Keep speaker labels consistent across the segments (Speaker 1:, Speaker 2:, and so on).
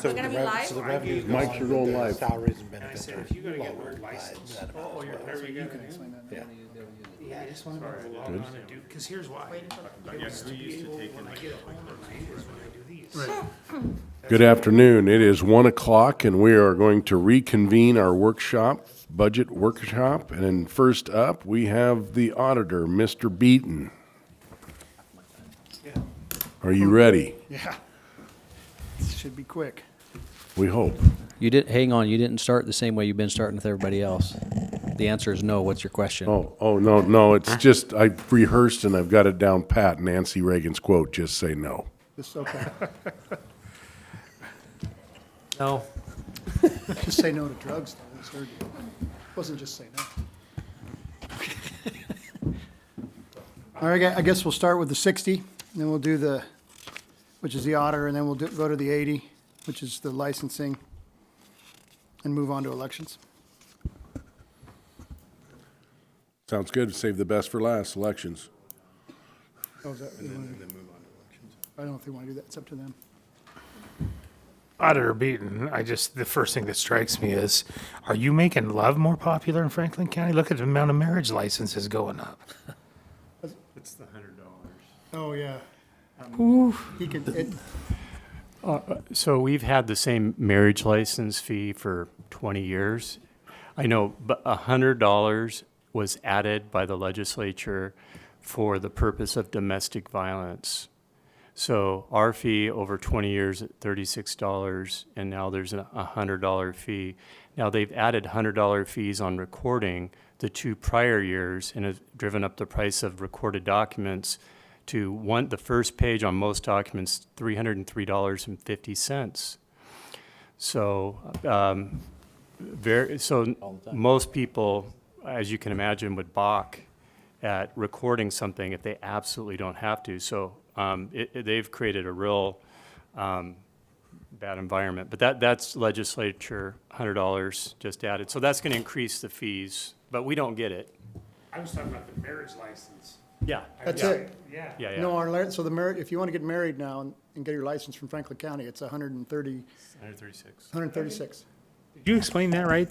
Speaker 1: So
Speaker 2: gonna be live?
Speaker 1: so the revenue's
Speaker 3: Mics
Speaker 1: gone,
Speaker 3: are going
Speaker 1: the
Speaker 3: live.
Speaker 1: salaries and
Speaker 4: And I
Speaker 1: benefits
Speaker 4: said,
Speaker 1: are
Speaker 4: if you gotta get
Speaker 1: lowered
Speaker 4: word
Speaker 1: by
Speaker 4: license,
Speaker 1: that amount as well.
Speaker 4: whatever you can explain that. Yeah, I just wanna know what log on and do, cause here's why. I used to be able, when I get home at night is when I do these.
Speaker 3: Good afternoon. It is 1 o'clock, and we are going to reconvene our workshop, budget workshop. And then first up, we have the auditor, Mr. Beaton. Are you ready?
Speaker 5: Yeah. This should be quick.
Speaker 3: We hope.
Speaker 6: You did, hang on, you didn't start the same way you've been starting with everybody else. The answer is no. What's your question?
Speaker 3: No, it's just, I've rehearsed and I've got it down pat. Nancy Reagan's quote, just say no.
Speaker 5: This okay.
Speaker 4: No.
Speaker 5: Just say no to drugs, though. It's hard. Wasn't just say no. All right, I guess we'll start with the 60, and then we'll do the, which is the auditor, and then we'll go to the 80, which is the licensing, and move on to elections.
Speaker 3: Sounds good. Save the best for last, elections.
Speaker 5: Oh, is that, I don't know if they want to do that. It's up to them.
Speaker 4: Auditor Beaton, the first thing that strikes me is, are you making love more popular in Franklin County? Look at the amount of marriage licenses going up.
Speaker 7: It's the $100.
Speaker 5: Oh, yeah. He can,
Speaker 7: So we've had the same marriage license fee for 20 years. I know, but $100 was added by the legislature for the purpose of domestic violence. So our fee over 20 years at $36, and now there's a $100 fee. Now they've added $100 fees on recording the 2 prior years and have driven up the price of recorded documents to the first page on most documents, $303.50. So, most people, as you can imagine, would balk at recording something if they absolutely don't have to. So they've created a real bad environment. But that's legislature, $100 just added. So that's going to increase the fees, but we don't get it.
Speaker 4: I was talking about the marriage license.
Speaker 7: Yeah.
Speaker 5: that's it.
Speaker 4: Yeah.
Speaker 7: Yeah.
Speaker 5: No, so the marriage, if you want to get married now and get your license from Franklin County, it's
Speaker 7: 136.
Speaker 5: 136.
Speaker 4: Did you explain that right?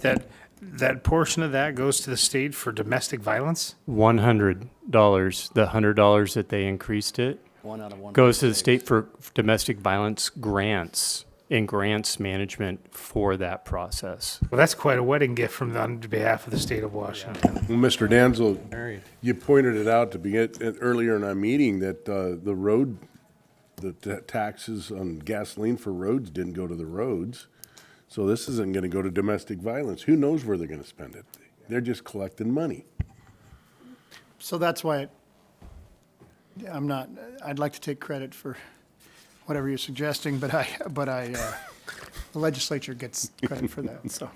Speaker 4: That portion of that goes to the state for domestic violence?
Speaker 7: $100. The $100 that they increased it
Speaker 6: 1 out of 1.
Speaker 7: goes to the state for domestic violence grants and grants management for that process.
Speaker 4: Well, that's quite a wedding gift on behalf of the state of Washington.
Speaker 3: Well, Mr. Danzel, you pointed it out earlier in our meeting that the taxes on gasoline for roads didn't go to the roads. So this isn't going to go to domestic violence. Who knows where they're going to spend it? They're just collecting money.
Speaker 5: So that's why I'd like to take credit for whatever you're suggesting, but the legislature gets credit for that, so.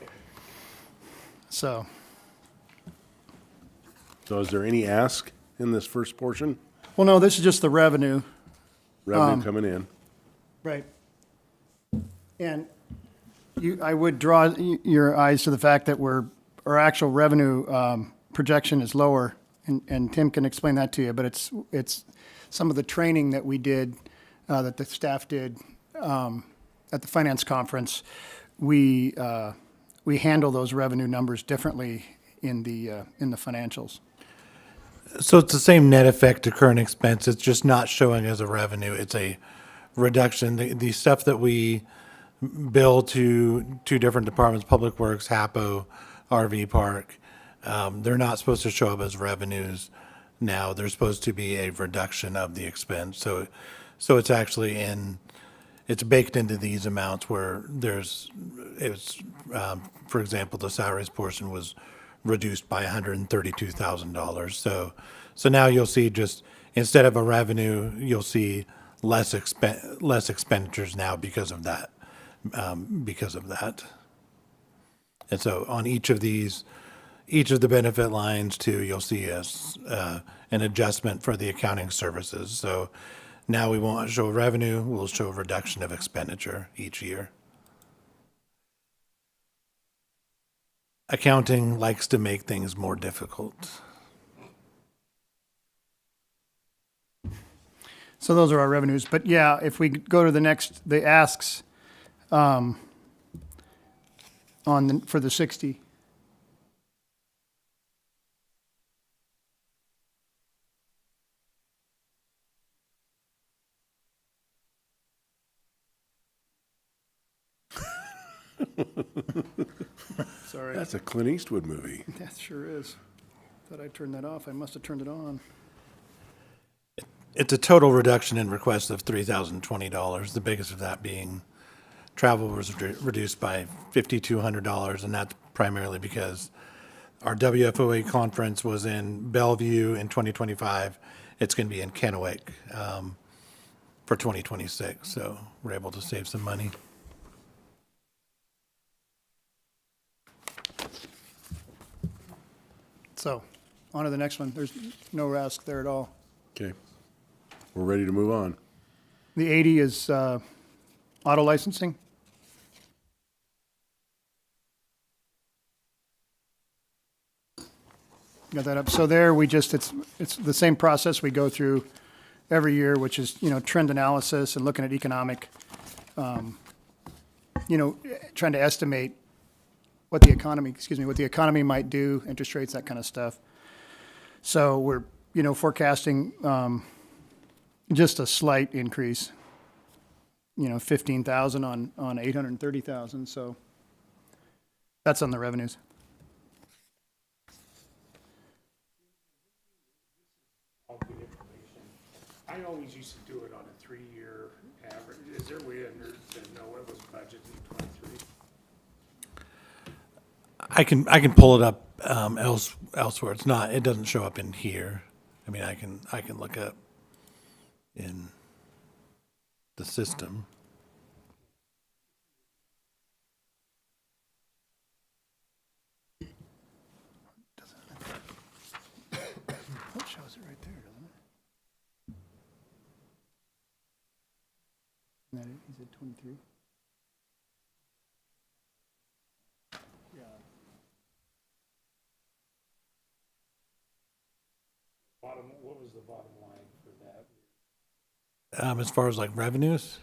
Speaker 3: So is there any ask in this first portion?
Speaker 5: Well, no, this is just the revenue.
Speaker 3: Revenue coming in.
Speaker 5: Right. And I would draw your eyes to the fact that our actual revenue projection is lower, and Tim can explain that to you, but it's some of the training that we did, that the staff did at the finance conference. We handle those revenue numbers differently in the financials.
Speaker 1: So it's the same net effect to current expense. It's just not showing as a revenue. It's a reduction. The stuff that we bill to 2 different departments, Public Works, HAPO, RV Park, they're not supposed to show up as revenues now. They're supposed to be a reduction of the expense. So it's actually it's baked into these amounts where for example, the salaries portion was reduced by $132,000. So now you'll see, just instead of a revenue, you'll see less expenditures now because of that. And so on each of the benefit lines too, you'll see an adjustment for the accounting services. So now we won't show revenue, we'll show a reduction of expenditure each year. Accounting likes to make things more difficult.
Speaker 5: So those are our revenues. But yeah, if we go to the next, the asks, for the 60. Sorry.
Speaker 3: That's a Clint Eastwood movie.
Speaker 5: That sure is. Thought I turned that off. I must have turned it on.
Speaker 1: It's a total reduction in requests of $3,020, the biggest of that being travel was reduced by $5,200, and that's primarily because our WFOA conference was in Bellevue in 2025. It's going to be in Kennewick for 2026, so we're able to save some money.
Speaker 5: So, on to the next one. There's no ask there at all.
Speaker 3: Okay. We're ready to move on.
Speaker 5: The 80 is auto licensing. Got that up. So there, it's the same process we go through every year, which is, trend analysis and looking at economic, trying to estimate what the economy might do, interest rates, that kind of stuff. So we're, forecasting just a slight increase, 15,000 on 830,000. So that's on the revenues.
Speaker 4: All the information. I always used to do it on a 3-year average. Is there a way to know what was budgeted in 23?
Speaker 1: I can pull it up elsewhere. It doesn't show up in here. I mean, I can look up in the system.
Speaker 5: That shows it right there, doesn't it? Isn't that it? Is it 23? Yeah.
Speaker 4: What was the bottom line for that?
Speaker 1: As far as like revenues,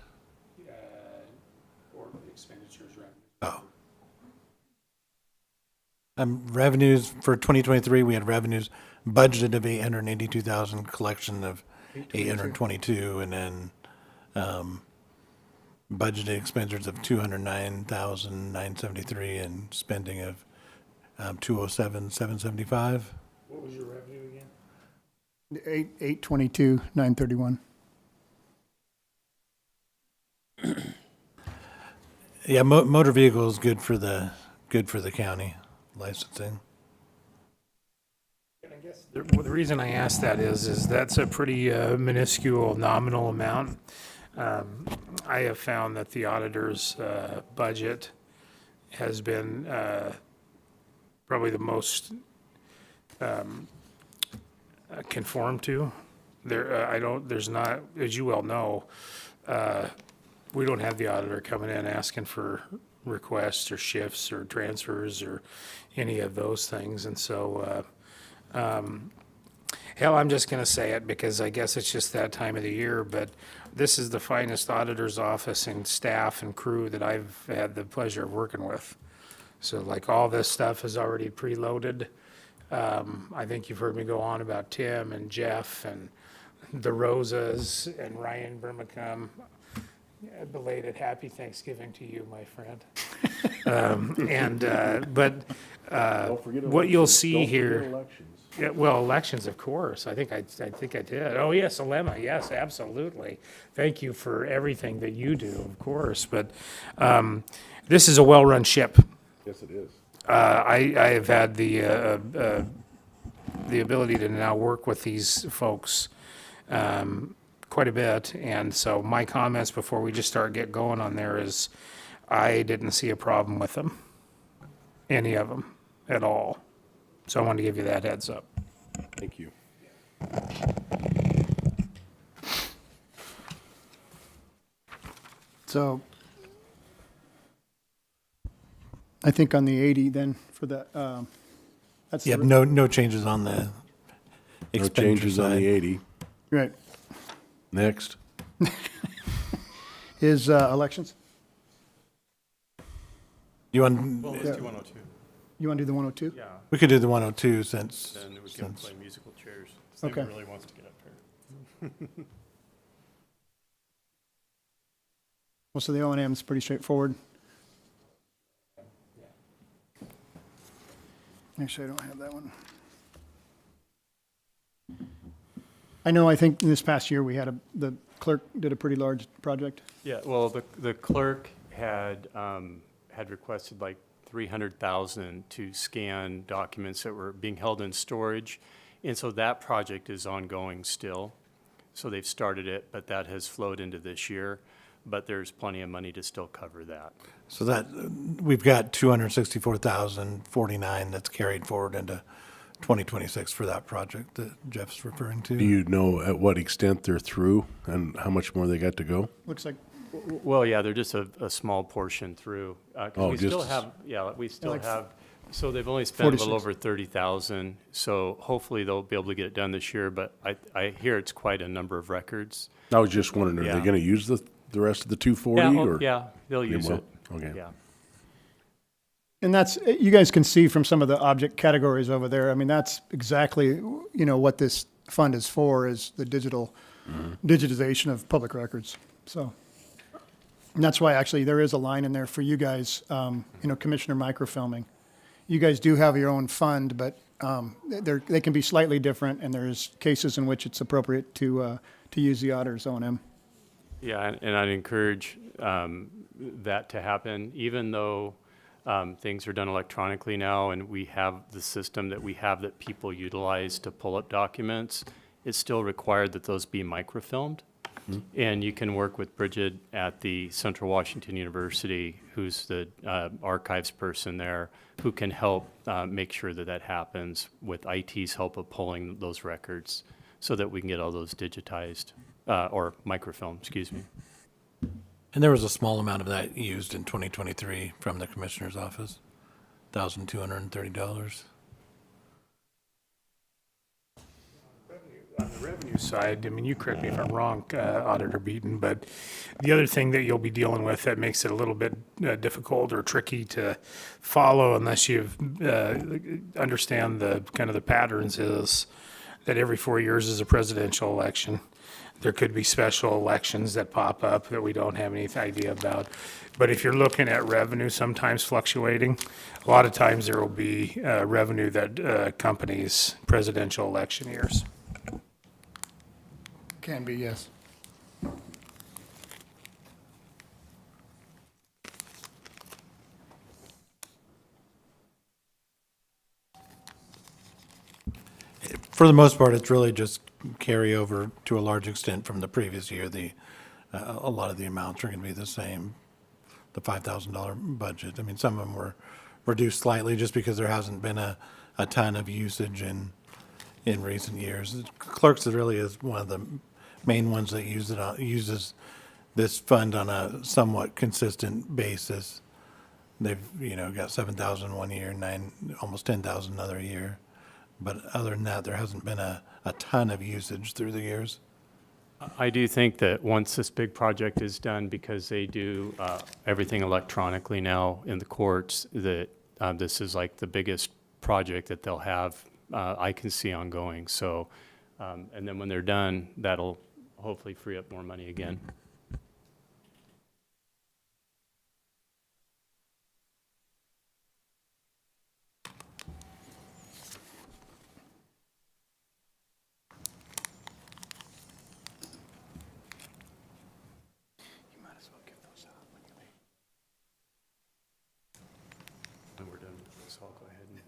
Speaker 4: Or expenditures, revenue?
Speaker 1: oh. Revenues for 2023, we had revenues budgeted of 882,000, collection of 822, and then budgeted expenditures of 209,973, and spending of 207,775.
Speaker 4: What was your revenue again?
Speaker 5: 822, 931.
Speaker 1: Yeah, motor vehicle is good for the county licensing.
Speaker 4: And I guess the reason I asked that is that's a pretty minuscule nominal amount. I have found that the auditor's budget has been probably the most conformed to. There's not, as you well know, we don't have the auditor coming in asking for requests or shifts or transfers or any of those things. And so, hell, I'm just going to say it because I guess it's just that time of the year, but this is the finest auditor's office and staff and crew that I've had the pleasure of working with. So like all this stuff is already preloaded. I think you've heard me go on about Tim and Jeff and the Rosas and Ryan Burmacum. Belated happy Thanksgiving to you, my friend. What you'll see here. Yeah, well, elections, of course. I think I did. Oh, yes, Alema. Yes, absolutely. Thank you for everything that you do, of course. But this is a well-run ship.
Speaker 3: Yes, it is.
Speaker 4: I have had the ability to now work with these folks quite a bit, and so my comments before we just get going on there is, I didn't see a problem with them, any of them, at all. So I wanted to give you that heads up.
Speaker 3: Thank you.
Speaker 5: So I think on the 80 then for that, that's the
Speaker 1: Yep, no changes on the
Speaker 3: No
Speaker 1: expenditure
Speaker 3: changes on
Speaker 1: side.
Speaker 3: the 80.
Speaker 5: right,
Speaker 3: Next.
Speaker 5: is elections.
Speaker 1: You want,
Speaker 7: Well, let's do 102.
Speaker 5: You want to do the 102?
Speaker 7: Yeah,
Speaker 1: we could do the 102 since,
Speaker 7: then we can
Speaker 1: since,
Speaker 7: play musical chairs. If
Speaker 5: Okay.
Speaker 7: really wants to get up here.
Speaker 5: Most of the O&M is pretty straightforward. Actually, I don't have that one. I think in this past year, the clerk did a pretty large project.
Speaker 7: Yeah, well, the clerk had requested like 300,000 to scan documents that were being held in storage. And so that project is ongoing still. So they've started it, but that has flowed into this year. But there's plenty of money to still cover that.
Speaker 1: so that, we've got 264,049 that's carried forward into 2026 for that project that Jeff's referring to.
Speaker 3: Do you know at what extent they're through and how much more they got to go?
Speaker 5: Looks like,
Speaker 7: Well, yeah, they're just a small portion through. 'Cause
Speaker 3: Oh,
Speaker 7: we still
Speaker 3: just-
Speaker 7: have, yeah, we still
Speaker 5: like
Speaker 7: have, so they've only spent a little
Speaker 5: 46.
Speaker 7: over 30,000. So hopefully they'll be able to get it done this year, but I hear it's quite a number of records.
Speaker 3: I was just wondering, are
Speaker 7: Yeah.
Speaker 3: they gonna use the rest of the 240
Speaker 7: Yeah,
Speaker 3: or?
Speaker 7: yeah, they'll
Speaker 3: They
Speaker 7: use
Speaker 3: will?
Speaker 7: it.
Speaker 3: Okay.
Speaker 7: Yeah.
Speaker 5: and that's, you guys can see from some of the object categories over there, I mean, that's exactly, what this fund is for, is the digitization of public records. So, and that's why actually there is a line in there for you guys, commissioner microfilming. You guys do have your own fund, but they can be slightly different, and there's cases in which it's appropriate to use the auditor's O&M.
Speaker 7: Yeah, and I'd encourage that to happen, even though things are done electronically now and we have the system that we have that people utilize to pull up documents, it's still required that those be microfilmed. And you can work with Bridget at the Central Washington University, who's the archives person there, who can help make sure that that happens with IT's help of pulling those records so that we can get all those digitized, or microfilm, excuse me.
Speaker 1: And there was a small amount of that used in 2023 from the commissioner's office, $1,230.
Speaker 4: On the revenue side, I mean, you correct me if I'm wrong, Auditor Beaton, but the other thing that you'll be dealing with that makes it a little bit difficult or tricky to follow unless you understand the kind of the patterns is that every 4 years is a presidential election. There could be special elections that pop up that we don't have any idea about. But if you're looking at revenue sometimes fluctuating, a lot of times there will be revenue that accompanies presidential election years.
Speaker 5: Can be, yes.
Speaker 1: For the most part, it's really just carryover to a large extent from the previous year. A lot of the amounts are going to be the same, the $5,000 budget. I mean, some of them were reduced slightly just because there hasn't been a ton of usage in recent years. Clerks really is one of the main ones that uses this fund on a somewhat consistent basis. They've, got 7,000 one year, almost 10,000 another year. But other than that, there hasn't been a ton of usage through the years.
Speaker 7: I do think that once this big project is done, because they do everything electronically now in the courts, that this is like the biggest project that they'll have, I can see ongoing. So, and then when they're done, that'll hopefully free up more money again. When we're done with this, I'll go ahead and.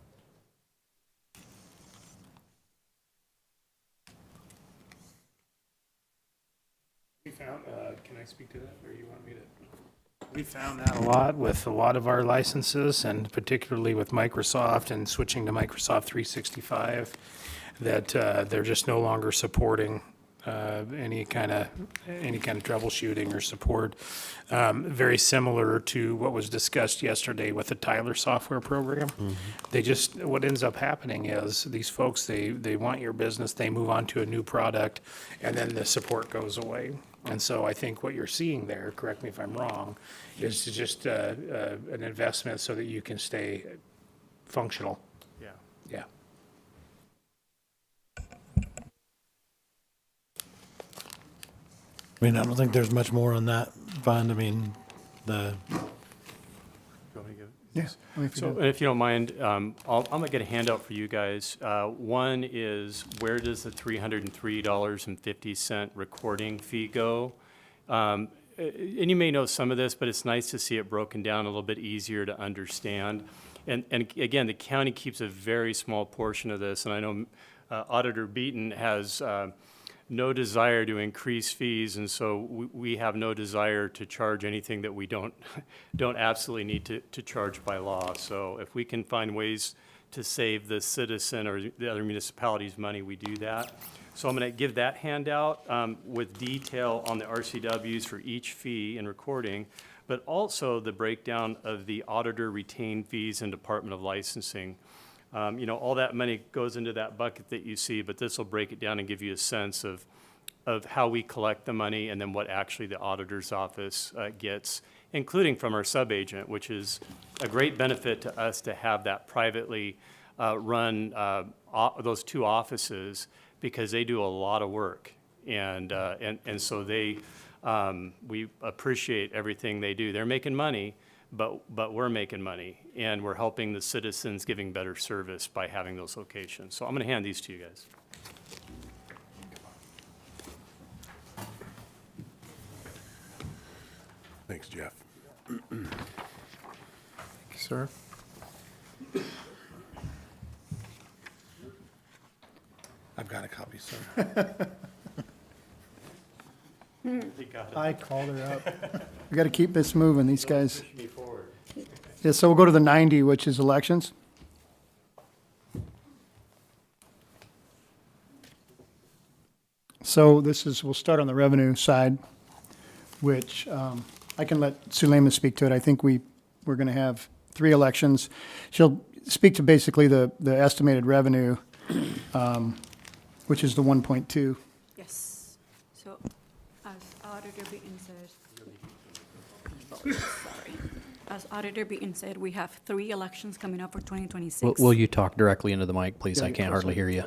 Speaker 4: We found, can I speak to that, or you want me to? We found that a lot with a lot of our licenses, and particularly with Microsoft and switching to Microsoft 365, that they're just no longer supporting any kind of troubleshooting or support. Very similar to what was discussed yesterday with the Tyler software program. They just, what ends up happening is these folks, they want your business, they move on to a new product, and then the support goes away. And so I think what you're seeing there, correct me if I'm wrong, is to just an investment so that you can stay functional.
Speaker 7: Yeah.
Speaker 4: Yeah.
Speaker 1: I mean, I don't think there's much more on that fund. I mean, the,
Speaker 7: Do you want me to give?
Speaker 5: Yeah. I mean, if you
Speaker 7: So,
Speaker 5: do.
Speaker 7: and if you don't mind, I'm gonna get a handout for you guys. One is, where does the $303.50 recording fee go? And you may know some of this, but it's nice to see it broken down a little bit easier to understand. And again, the county keeps a very small portion of this, and I know Auditor Beaton has no desire to increase fees, and so we have no desire to charge anything that we don't absolutely need to charge by law. So if we can find ways to save the citizen or the other municipalities money, we do that. So I'm going to give that handout with detail on the RCWs for each fee and recording, but also the breakdown of the auditor retained fees and Department of Licensing. You know, all that money goes into that bucket that you see, but this will break it down and give you a sense of how we collect the money and then what actually the auditor's office gets, including from our subagent, which is a great benefit to us to have that privately run, those two offices, because they do a lot of work. And so they, we appreciate everything they do. They're making money, but we're making money, and we're helping the citizens, giving better service by having those locations. So I'm going to hand these to you guys.
Speaker 3: Thanks, Jeff.
Speaker 1: sir. I've got a copy, sir.
Speaker 5: I called her up. We got to keep this moving, these guys.
Speaker 7: Push me forward.
Speaker 5: Yeah, so we'll go to the 90, which is elections. So this is, we'll start on the revenue side, which I can let Sulema speak to it. I think we're going to have 3 elections. She'll speak to basically the estimated revenue, which is the 1.2.
Speaker 2: Yes. So, as Auditor Beaton said, sorry. As Auditor Beaton said, we have 3 elections coming up for 2026.
Speaker 6: Will you talk directly into the mic, please?
Speaker 5: Yeah,
Speaker 6: I
Speaker 5: get
Speaker 6: can't
Speaker 5: closer.
Speaker 6: hardly hear you.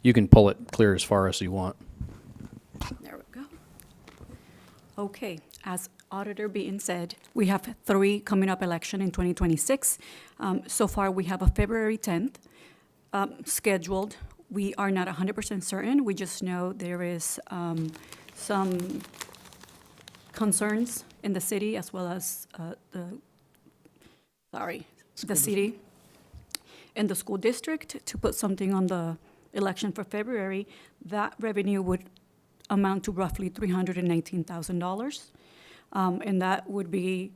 Speaker 6: You can pull it clear as far as you want.
Speaker 2: There we go. Okay, as Auditor Beaton said, we have 3 coming up election in 2026. So far, we have a February 10th scheduled. We are not 100% certain. We just know there is some concerns in the city as well as the city and the school district to put something on the election for February. That revenue would amount to roughly $319,000. And that would be,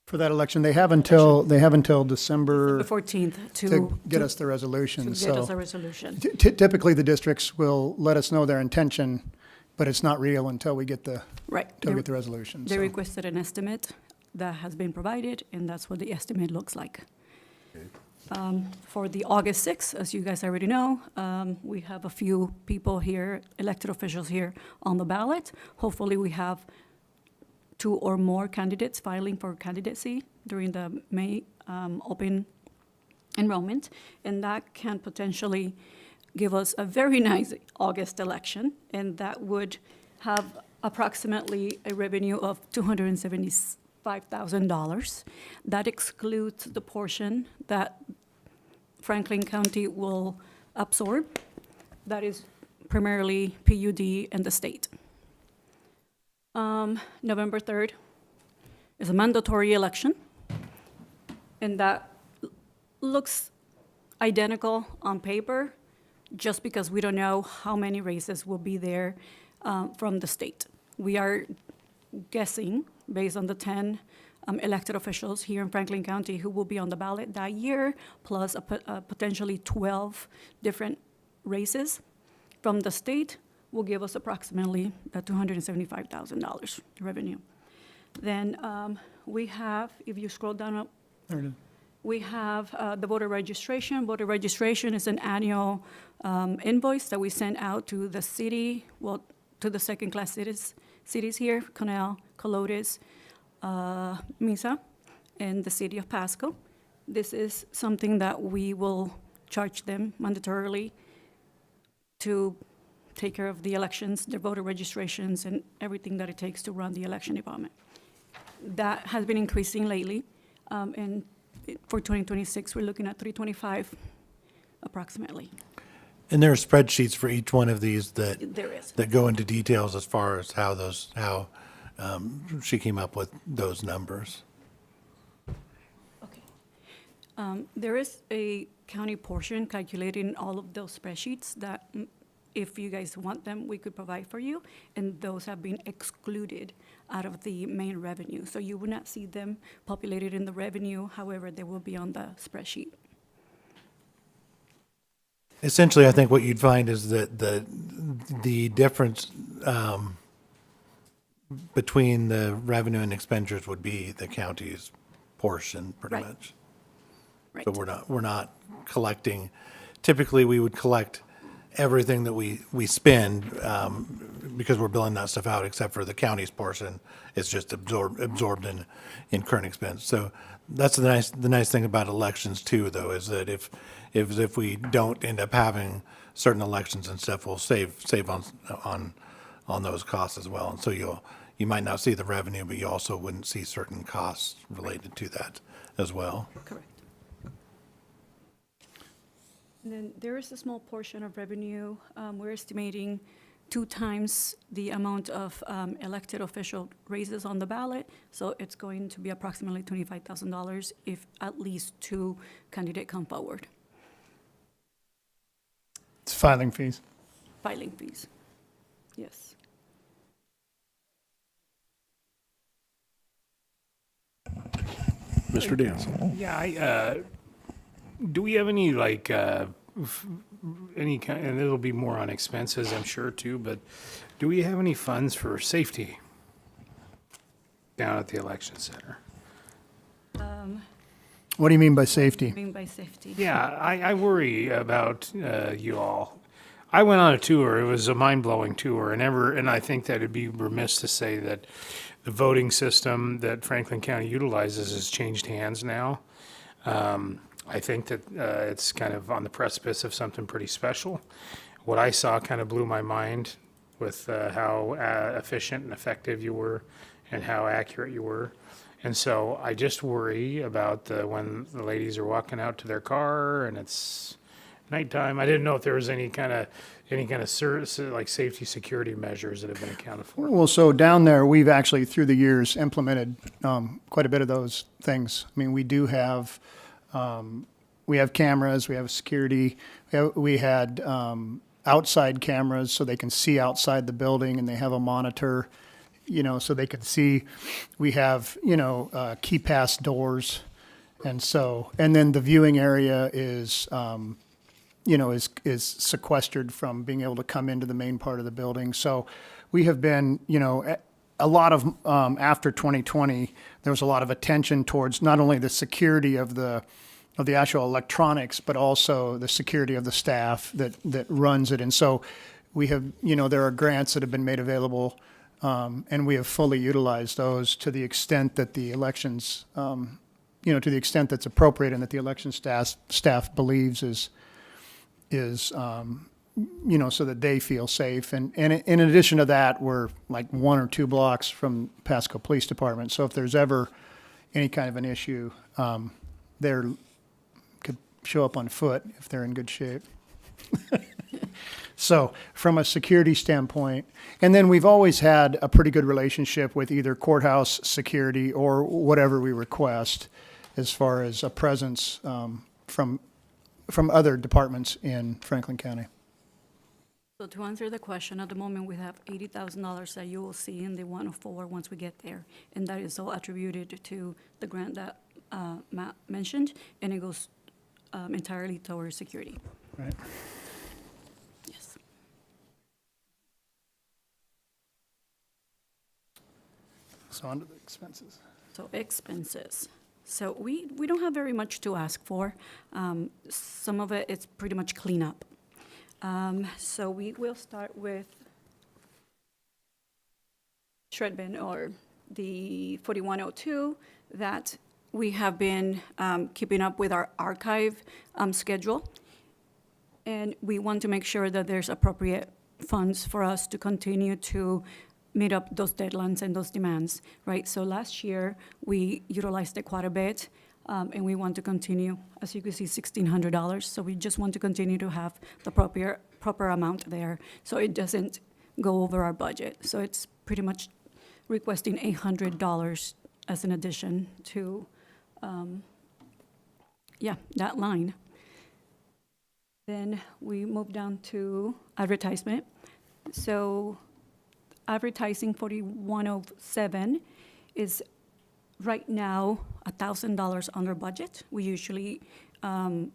Speaker 5: For that election, they have until December
Speaker 2: the 14th
Speaker 5: to get us the resolution.
Speaker 2: to get us
Speaker 5: So
Speaker 2: a resolution.
Speaker 5: typically, the districts will let us know their intention, but it's not real until we get the
Speaker 2: Right.
Speaker 5: resolution.
Speaker 2: They
Speaker 5: So
Speaker 2: requested an estimate that has been provided, and that's what the estimate looks like. For the August 6th, as you guys already know, we have a few people here, elected officials here on the ballot. Hopefully, we have 2 or more candidates filing for candidacy during the May open enrollment, and that can potentially give us a very nice August election, and that would have approximately a revenue of $275,000. That excludes the portion that Franklin County will absorb. That is primarily PUD and the state. November 3rd is a mandatory election, and that looks identical on paper, just because we don't know how many races will be there from the state. We are guessing, based on the 10 elected officials here in Franklin County who will be on the ballot that year, plus potentially 12 different races from the state, will give us approximately that $275,000 revenue. Then we have, if you scroll down up,
Speaker 5: there it is.
Speaker 2: We have the voter registration. Voter registration is an annual invoice that we send out to the city, well, to the second-class cities here, Cornell, Colotes, Mesa, and the city of Pasco. This is something that we will charge them mandatorily to take care of the elections, their voter registrations, and everything that it takes to run the election department. That has been increasing lately, and for 2026, we're looking at 325 approximately.
Speaker 1: And there are spreadsheets for each one of these that
Speaker 2: There is.
Speaker 1: that go into details as far as how she came up with those numbers.
Speaker 2: Okay. There is a county portion calculating all of those spreadsheets that, if you guys want them, we could provide for you, and those have been excluded out of the main revenue. So you will not see them populated in the revenue, however, they will be on the spreadsheet.
Speaker 1: Essentially, I think what you'd find is that the difference between the revenue and expenditures would be the county's portion, pretty
Speaker 2: Right.
Speaker 1: much.
Speaker 2: Right.
Speaker 1: So we're not collecting. Typically, we would collect everything that we spend because we're billing that stuff out, except for the county's portion. It's just absorbed in current expense. So that's the nice thing about elections too, though, is that if we don't end up having certain elections and stuff, we'll save on those costs as well. And so you might not see the revenue, but you also wouldn't see certain costs related to that as well.
Speaker 2: Correct. And then there is a small portion of revenue. We're estimating 2 times the amount of elected official raises on the ballot. So it's going to be approximately $25,000 if at least 2 candidates come forward.
Speaker 5: It's filing fees.
Speaker 2: Filing fees. Yes.
Speaker 3: Mr. Danson.
Speaker 4: Yeah, do we have any, like, any kind, and it'll be more on expenses, I'm sure, too, but do we have any funds for safety down at the election center?
Speaker 5: What do you mean by safety?
Speaker 2: I mean by safety.
Speaker 4: Yeah, I worry about you all. I went on a tour. It was a mind-blowing tour, and I think that it'd be remiss to say that the voting system that Franklin County utilizes has changed hands now. I think that it's kind of on the precipice of something pretty special. What I saw kind of blew my mind with how efficient and effective you were and how accurate you were. And so I just worry about when the ladies are walking out to their car and it's nighttime. I didn't know if there was any kind of like safety security measures that have been accounted for.
Speaker 5: Well, so down there, we've actually, through the years, implemented quite a bit of those things. I mean, we do have, we have cameras, we have security, we had outside cameras so they can see outside the building, and they have a monitor, so they can see. We have, key pass doors, and then the viewing area is, is sequestered from being able to come into the main part of the building. So we have been, a lot of, after 2020, there was a lot of attention towards not only the security of the actual electronics, but also the security of the staff that runs it. And so we have, there are grants that have been made available, and we have fully utilized those to the extent that the elections, to the extent that's appropriate and that the election staff believes is so that they feel safe. And in addition to that, we're like 1 or 2 blocks from Pasco Police Department. So if there's ever any kind of an issue, they could show up on foot if they're in good shape. So from a security standpoint, and then we've always had a pretty good relationship with either courthouse security or whatever we request as far as a presence from other departments in Franklin County.
Speaker 2: So to answer the question, at the moment, we have $80,000 that you will see in the 104 once we get there. And that is all attributed to the grant that Matt mentioned, and it goes entirely towards security.
Speaker 5: Right.
Speaker 2: Yes.
Speaker 5: So on to the expenses.
Speaker 2: So expenses. So we don't have very much to ask for. Some of it is pretty much cleanup. So we will start with shred bin, or the 4102, that we have been keeping up with our archive schedule. And we want to make sure that there's appropriate funds for us to continue to meet up those deadlines and those demands, right? So last year, we utilized it quite a bit, and we want to continue, as you can see, $1,600. So we just want to continue to have the proper amount there, so it doesn't go over our budget. So it's pretty much requesting $800 as an addition to, that line. Then we move down to advertisement. So advertising 4107 is right now $1,000 under budget. We usually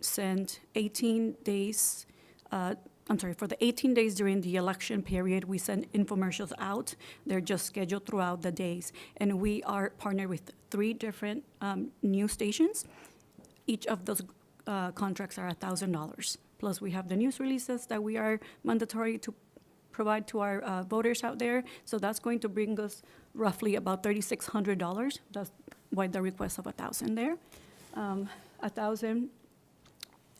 Speaker 2: send 18 days, for the 18 days during the election period, we send infomercials out. They're just scheduled throughout the days. And we are partnered with 3 different news stations. Each of those contracts are $1,000. Plus, we have the news releases that we are mandatory to provide to our voters out there. So that's going to bring us roughly about $3,600. That's why the request of $1,000 there. $1,000.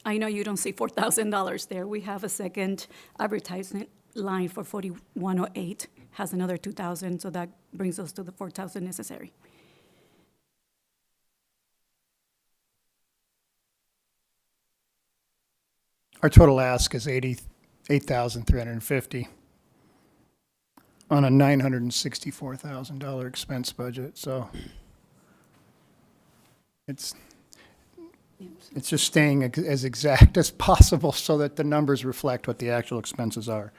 Speaker 2: I know you don't see $4,000 there. We have a second advertisement line for 4108, has another $2,000, so that brings us to the $4,000 necessary.
Speaker 5: Our total ask is $88,350 on a $964,000 expense budget, so it's just staying as exact as possible so that the numbers reflect what the actual expenses are.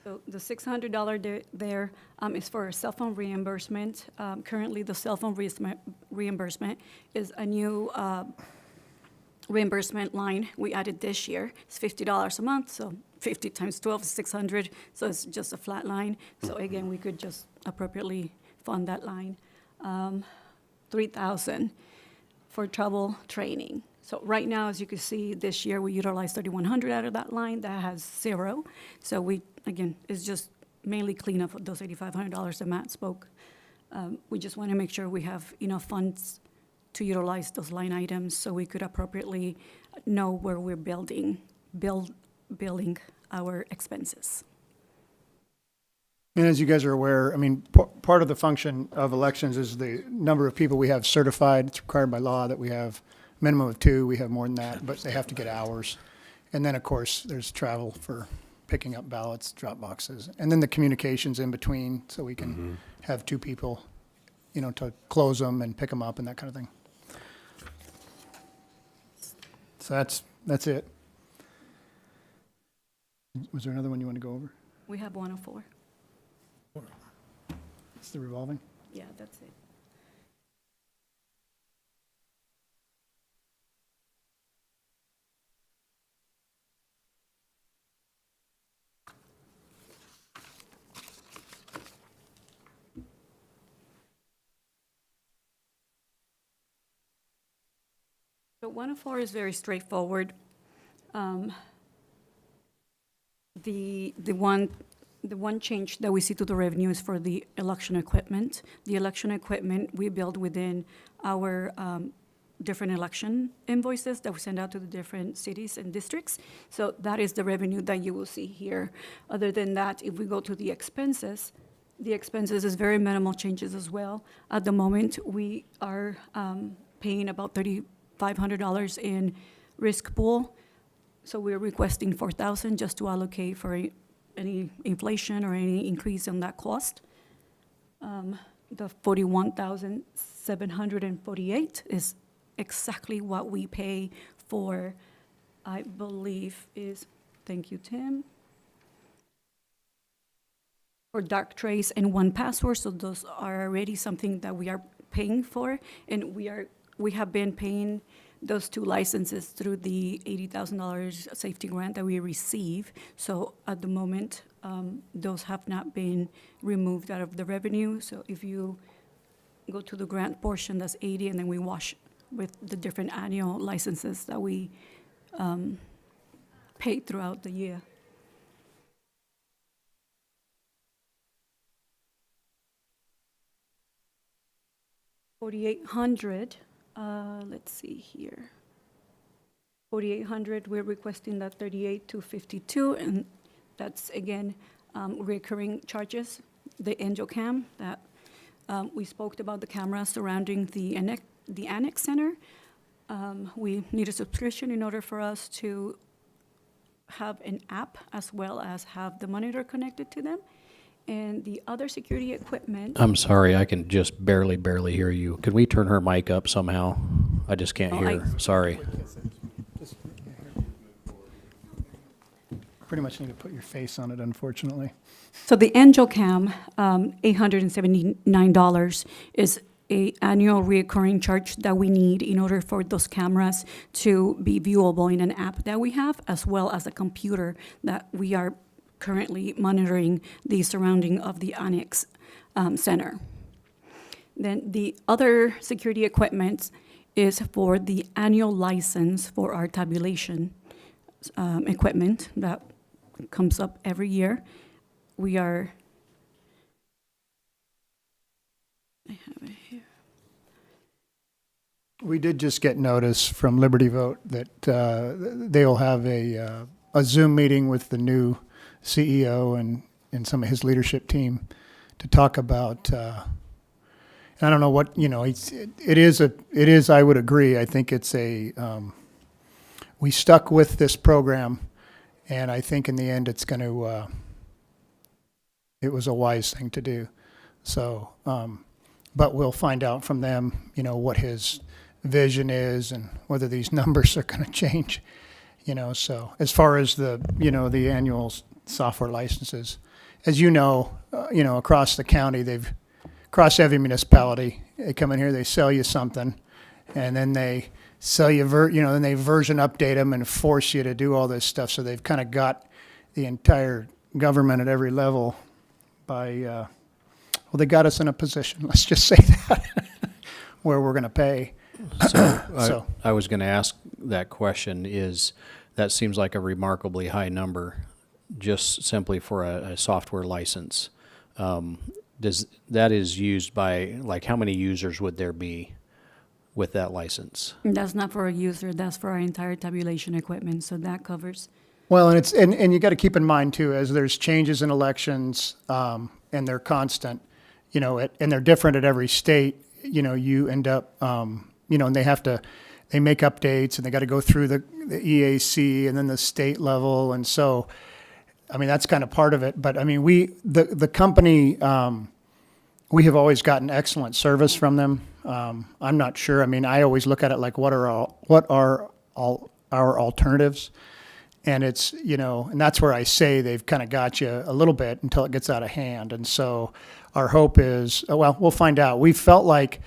Speaker 2: So the $600 there is for cell phone reimbursement. Currently, the cell phone reimbursement is a new reimbursement line we added this year. It's $50 a month, so 50 times 12 is 600, so it's just a flat line. So again, we could just appropriately fund that line. 3,000 for travel training. So right now, as you can see, this year we utilized 3,100 out of that line. That has 0. So we, again, it's just mainly cleanup of those $8,500 that Matt spoke. We just want to make sure we have enough funds to utilize those line items so we could appropriately know where we're billing our expenses.
Speaker 5: And as you guys are aware, I mean, part of the function of elections is the number of people we have certified. It's required by law that we have a minimum of 2. We have more than that, but they have to get hours. And then, of course, there's travel for picking up ballots, drop boxes, and then the communications in between so we can have 2 people, to close them and pick them up and that kind of thing. So that's it. Was there another one you want to go over?
Speaker 2: We have 104.
Speaker 5: It's the revolving?
Speaker 2: Yeah, that's it. So 104 is very straightforward. The one change that we see to the revenue is for the election equipment. The election equipment we build within our different election invoices that we send out to the different cities and districts. So that is the revenue that you will see here. Other than that, if we go to the expenses is very minimal changes as well. At the moment, we are paying about $3,500 in risk pool. So we're requesting $4,000 just to allocate for any inflation or any increase in that cost. The $41,748 is exactly what we pay for, I believe is, thank you, Tim, for Dark Trace and 1Password. So those are already something that we are paying for, and we have been paying those 2 licenses through the $80,000 safety grant that we receive. So at the moment, those have not been removed out of the revenue. So if you go to the grant portion, that's 80, and then we wash with the different annual licenses that we pay throughout the year. $4,800, let's see here. 4,800, we're requesting that 38 to 52, and that's again, recurring charges. The Angel Cam that, we spoke about the cameras surrounding the Annex Center. We need a subscription in order for us to have an app as well as have the monitor connected to them. And the other security equipment,
Speaker 6: I'm sorry, I can just barely hear you. Can we turn her mic up somehow? I just can't
Speaker 2: Oh,
Speaker 6: hear her. Sorry.
Speaker 5: Pretty much need to put your face on it, unfortunately.
Speaker 2: so the Angel Cam, $879 is a annual recurring charge that we need in order for those cameras to be viewable in an app that we have, as well as a computer that we are currently monitoring the surrounding of the Annex Center. Then the other security equipment is for the annual license for our tabulation equipment that comes up every year. We are, I have it here.
Speaker 5: We did just get notice from Liberty Vote that they'll have a Zoom meeting with the new CEO and some of his leadership team to talk about, and I don't know what, it is, I would agree, I think it's we stuck with this program, and I think in the end it's going to, it was a wise thing to do. So, but we'll find out from them, what his vision is and whether these numbers are going to change, so as far as the annual software licenses, as across the county, across every municipality, they come in here, they sell you something, and then they sell you, then they version update them and force you to do all this stuff. So they've kind of got the entire government at every level by, well, they got us in a position, let's just say that, where we're going to pay.
Speaker 6: So I was going to ask that question that seems like a remarkably high number just simply for a software license. That is used by, like, how many users would there be with that license?
Speaker 2: That's not for a user, that's for our entire tabulation equipment, so that covers.
Speaker 5: Well, and you got to keep in mind too, as there's changes in elections, and they're constant, and they're different at every state, you end up, and they make updates and they got to go through the EAC and then the state level. And so, that's kind of part of it. But the company, we have always gotten excellent service from them. I'm not sure. I always look at it like, what are all our alternatives? And it's, and that's where I say they've kind of got you a little bit until it gets out of hand. And so our hope is, well, we'll find out. We felt like,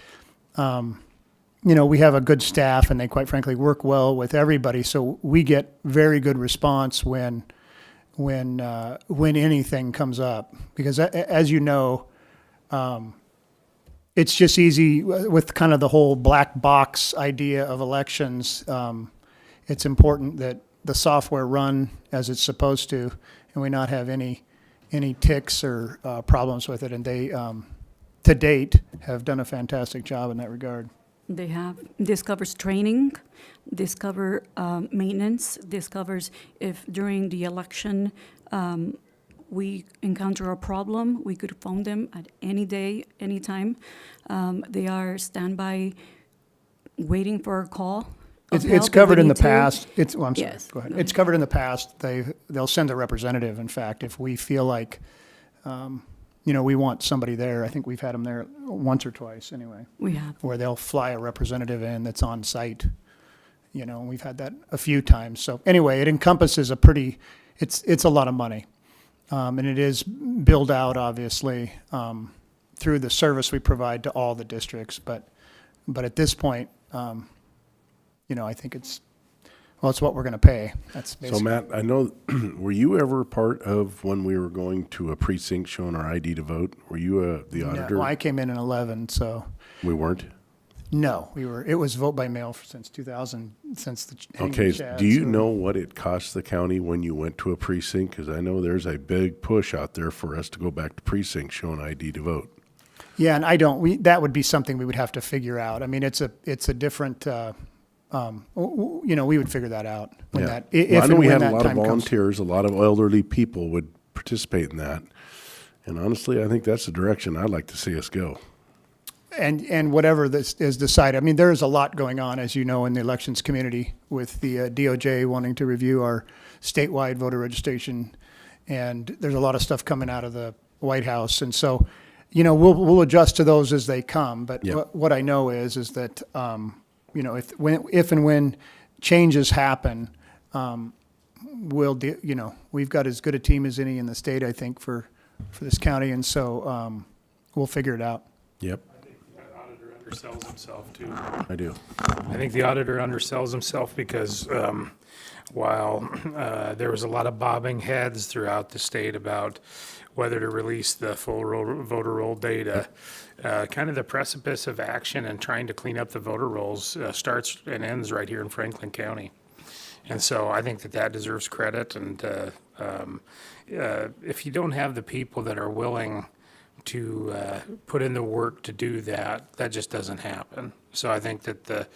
Speaker 5: we have a good staff and they quite frankly work well with everybody. So we get very good response when anything comes up, because as you know, it's just easy with kind of the whole black box idea of elections. It's important that the software run as it's supposed to, and we not have any ticks or problems with it. And they, to date, have done a fantastic job in that regard.
Speaker 2: They have. This covers training, this covers maintenance, this covers if during the election we encounter a problem, we could phone them at any day, anytime. They are standby, waiting for a call.
Speaker 5: It's covered in the past. I'm sorry.
Speaker 2: Yes,
Speaker 5: Go ahead.
Speaker 2: go ahead.
Speaker 5: It's covered in the past. They'll send a representative. In fact, if we feel like, we want somebody there. I think we've had them there once or twice anyway.
Speaker 2: We have.
Speaker 5: Where they'll fly a representative in that's on site. We've had that a few times. So anyway, it encompasses it's a lot of money. And it is billed out, obviously, through the service we provide to all the districts. But at this point, I think it's what we're going to pay. That's basically.
Speaker 3: So Matt, I know, were you ever part of when we were going to a precinct showing our ID to vote? Were you the auditor?
Speaker 5: No, I came in 11, so.
Speaker 3: We weren't?
Speaker 5: No, it was vote by mail since 2000, since the hanging
Speaker 3: Okay,
Speaker 5: Chad,
Speaker 3: do you
Speaker 5: so-
Speaker 3: know what it cost the county when you went to a precinct? Because I know there's a big push out there for us to go back to precinct showing ID to vote.
Speaker 5: Yeah, and that would be something we would have to figure out. I mean, it's a different, we would figure that out when
Speaker 3: Yeah.
Speaker 5: that,
Speaker 3: Well,
Speaker 5: if
Speaker 3: I know
Speaker 5: and
Speaker 3: we
Speaker 5: when
Speaker 3: had a
Speaker 5: that
Speaker 3: lot of
Speaker 5: time comes.
Speaker 3: volunteers, a lot of elderly people would participate in that. And honestly, I think that's the direction I'd like to see us go.
Speaker 5: And whatever this is decided, I mean, there is a lot going on, as you know, in the elections community with the DOJ wanting to review our statewide voter registration. And there's a lot of stuff coming out of the White House. And so, we'll adjust to those as they come. But
Speaker 3: Yep.
Speaker 5: what I know is that, if and when changes happen, we've got as good a team as any in the state, I think, for this county. And so, we'll figure it out.
Speaker 3: Yep,
Speaker 4: Auditor undersells himself too.
Speaker 3: I do.
Speaker 4: I think the auditor undersells himself because while there was a lot of bobbing heads throughout the state about whether to release the full voter roll data, kind of the precipice of action and trying to clean up the voter rolls starts and ends right here in Franklin County. And so I think that deserves credit. And if you don't have the people that are willing to put in the work to do that, that just doesn't happen. So I think that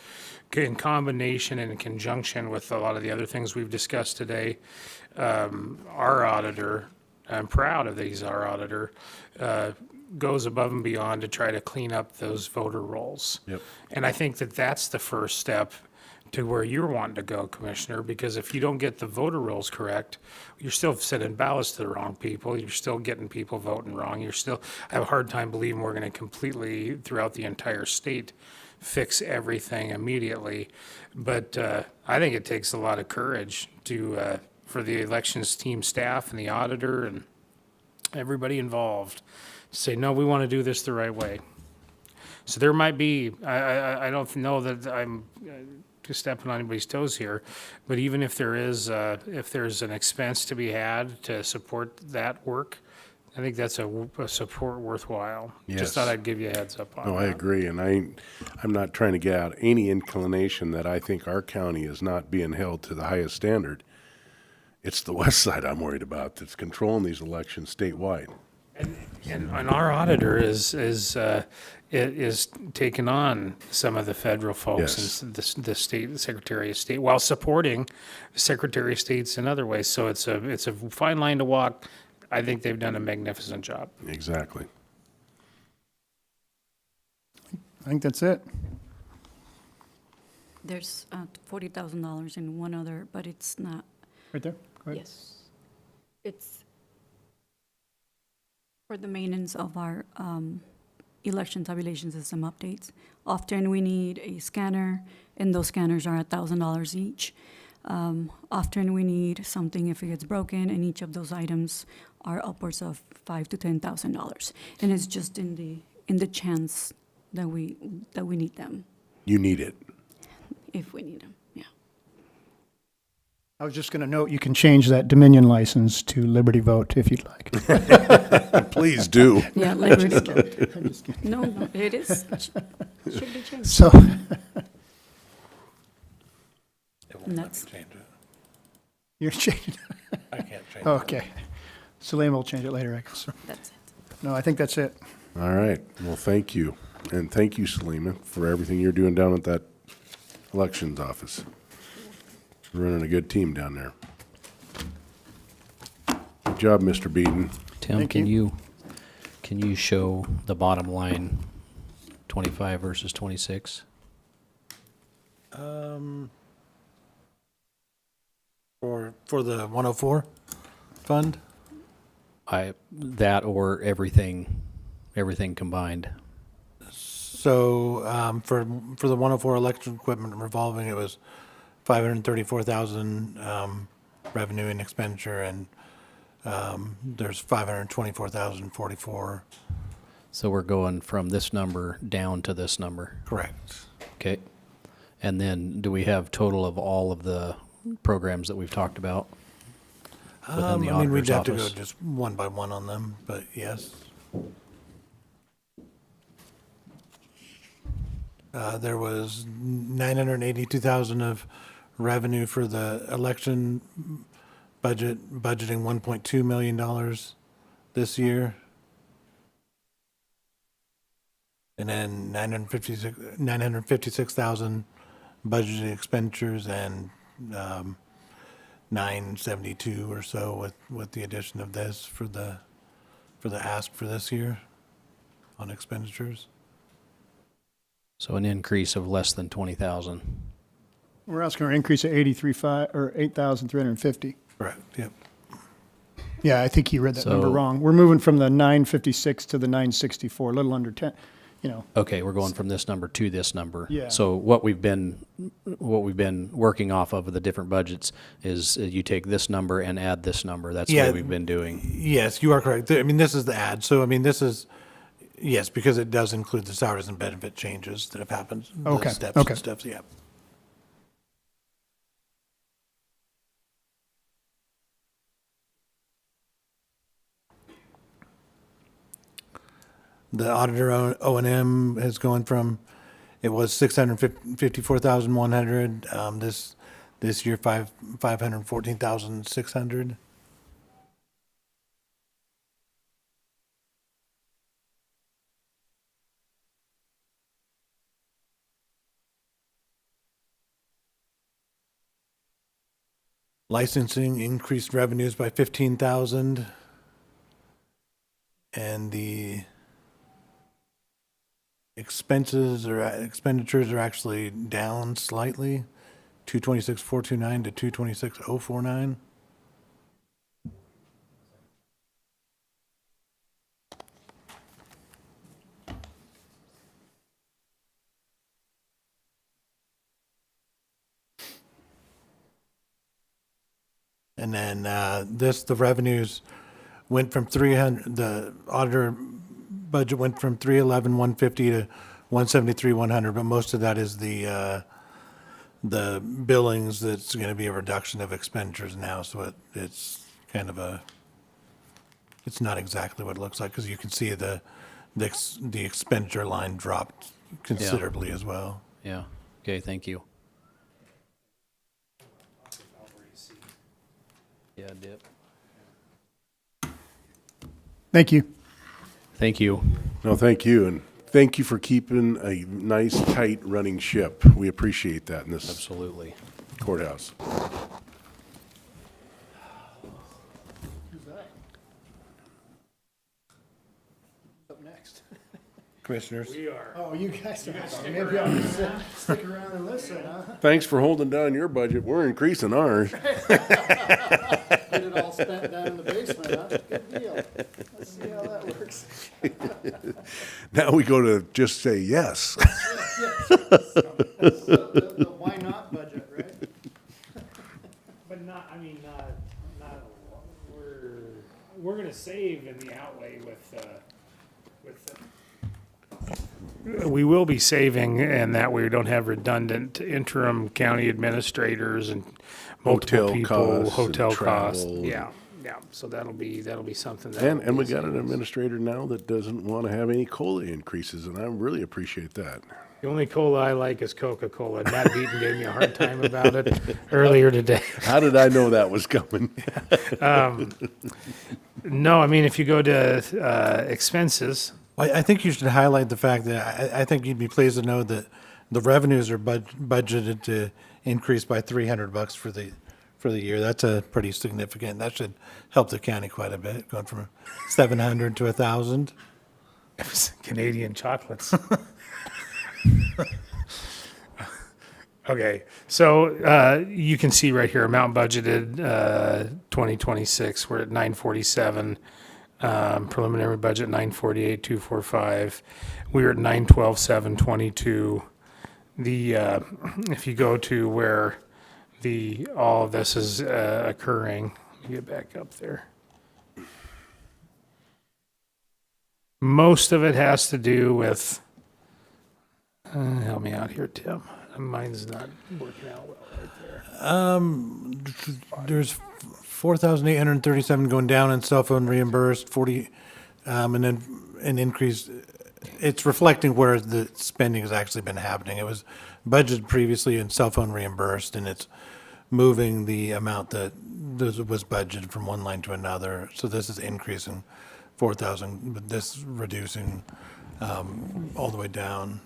Speaker 4: in combination and in conjunction with a lot of the other things we've discussed today, our auditor, I'm proud of that he's our auditor, goes above and beyond to try to clean up those voter rolls.
Speaker 3: Yep.
Speaker 4: And I think that that's the first step to where you're wanting to go, Commissioner, because if you don't get the voter rolls correct, you're still sending ballots to the wrong people. You're still getting people voting wrong. I have a hard time believing we're going to completely, throughout the entire state, fix everything immediately. But I think it takes a lot of courage for the elections team staff and the auditor and everybody involved to say, no, we want to do this the right way. So there might be, I don't know that I'm stepping on anybody's toes here, but even if there's an expense to be had to support that work, I think that's a support worthwhile.
Speaker 3: Yes.
Speaker 4: Just thought I'd give you a heads up on
Speaker 3: No,
Speaker 4: that.
Speaker 3: I agree, and I'm not trying to get out any inclination that I think our county is not being held to the highest standard. It's the west side I'm worried about that's controlling these elections statewide.
Speaker 4: And our auditor is taking on some of the federal folks
Speaker 3: Yes.
Speaker 4: and the state, the Secretary of State, while supporting the Secretary of States in other ways. So it's a fine line to walk. I think they've done a magnificent job.
Speaker 3: Exactly.
Speaker 5: I think that's it.
Speaker 2: There's $40,000 in one other, but it's not,
Speaker 5: Right there. Go ahead.
Speaker 2: yes. It's for the maintenance of our election tabulation system updates. Often we need a scanner, and those scanners are $1,000 each. Often we need something if it gets broken, and each of those items are upwards of $5,000 to $10,000. And it's just in the chance that we need them,
Speaker 3: You need it.
Speaker 2: if we need them, yeah.
Speaker 5: I was just going to note, you can change that Dominion license to Liberty Vote if you'd like.
Speaker 3: Please do.
Speaker 2: Yeah, Liberty. No, it is, should be changed.
Speaker 5: So,
Speaker 2: And that's,
Speaker 1: Change it.
Speaker 5: you're changing,
Speaker 1: I can't change it.
Speaker 5: okay. Salim will change it later, I guess.
Speaker 2: that's it.
Speaker 5: No, I think that's it.
Speaker 3: All right. Well, thank you. And thank you, Selima, for everything you're doing down at that elections office. You're running a good team down there. Good job, Mr. Beeden.
Speaker 6: Tim,
Speaker 5: Thank
Speaker 6: can
Speaker 5: you.
Speaker 6: you show the bottom line, 25 versus 26?
Speaker 1: For the 104 fund?
Speaker 6: That or everything combined?
Speaker 1: So, for the 104 election equipment revolving, it was 534,000, revenue and expenditure, and, there's 524,044,
Speaker 6: So we're going from this number down to this number,
Speaker 1: correct.
Speaker 6: okay? And then do we have total of all of the programs that we've talked about? Within the
Speaker 1: I mean, we'd
Speaker 6: auditor's
Speaker 1: have to go
Speaker 6: office?
Speaker 1: just one by one on them, but yes. There was 982,000 of revenue for the election budgeting $1.2 million this year. And then 956,000 budgeted expenditures and 972 or so with the addition of this for the ask for this year on expenditures.
Speaker 6: So an increase of less than 20,000.
Speaker 5: We're asking for an increase of 83.5 or 8,350.
Speaker 1: Correct, yep.
Speaker 5: Yeah, I think you read that number
Speaker 6: So-
Speaker 5: wrong. We're moving from the 956 to the 964, a little under 10, you know.
Speaker 6: Okay, we're going from this number to this number.
Speaker 5: Yeah.
Speaker 6: So what we've been working off of the different budgets is you take this number and add this number. That's
Speaker 1: Yeah.
Speaker 6: what we've been doing.
Speaker 1: Yes, you are correct. I mean, this is the ad. So, I mean, this is, yes, because it does include the salaries and benefit changes that have happened. The
Speaker 5: Okay,
Speaker 1: steps
Speaker 5: okay.
Speaker 1: and stuff, yeah. The auditor O and M has gone from, it was 654,100, this year, 514,600. Licensing increased revenues by 15,000. And the expenditures are actually down slightly, 226,429 to 226,049. And then the revenues went from 300, the auditor budget went from 311,150 to 173,100, but most of that is the billings. That's going to be a reduction of expenditures now, so it's kind of it's not exactly what it looks like, because you can see the expenditure line dropped considerably as well.
Speaker 6: Yeah. Okay, thank you. Yeah, dip.
Speaker 5: Thank you.
Speaker 6: Thank you.
Speaker 3: No, thank you, and thank you for keeping a nice, tight running ship. We appreciate that in this
Speaker 6: Absolutely.
Speaker 3: courthouse.
Speaker 5: Up next.
Speaker 1: Commissioners?
Speaker 5: Oh, you guys are, maybe I'll just stick around and listen, huh?
Speaker 3: Thanks for holding down your budget. We're increasing ours.
Speaker 5: Get it all spent down in the basement, huh? Good deal. Let's see how that works.
Speaker 3: Now we go to just say yes.
Speaker 5: The why not budget, right?
Speaker 4: But not, I mean, not, we're gonna save in the outlay we will be saving, and that way we don't have redundant interim county administrators and multiple
Speaker 3: Hotel
Speaker 4: people,
Speaker 3: costs and
Speaker 4: hotel costs.
Speaker 3: travel.
Speaker 4: Yeah, so that'll be something that.
Speaker 3: And we got an administrator now that doesn't want to have any COLA increases, and I really appreciate that.
Speaker 4: The only cola I like is Coca-Cola. Matt Beaton gave me a hard time about it earlier today.
Speaker 3: How did I know that was coming?
Speaker 4: No, I mean, if you go to expenses,
Speaker 1: I think you should highlight the fact that I think you'd be pleased to know that the revenues are budgeted to increase by $300 for the year. That's a pretty significant. That should help the county quite a bit, going from 700 to 1,000.
Speaker 4: it was Canadian chocolates. Okay, so you can see right here, amount budgeted 2026, we're at 947. Preliminary budget 948,245. We were at 912,722. The if you go to where all of this is occurring, let me get back up there. Most of it has to do with. Help me out here, Tim. Mine's not working out well right there.
Speaker 1: There's 4,837 going down in cell phone reimbursed, 40, and then an increase it's reflecting where the spending has actually been happening. It was budgeted previously in cell phone reimbursed, and it's moving the amount that was budgeted from one line to another. So this is increasing 4,000, but this reducing all the way down.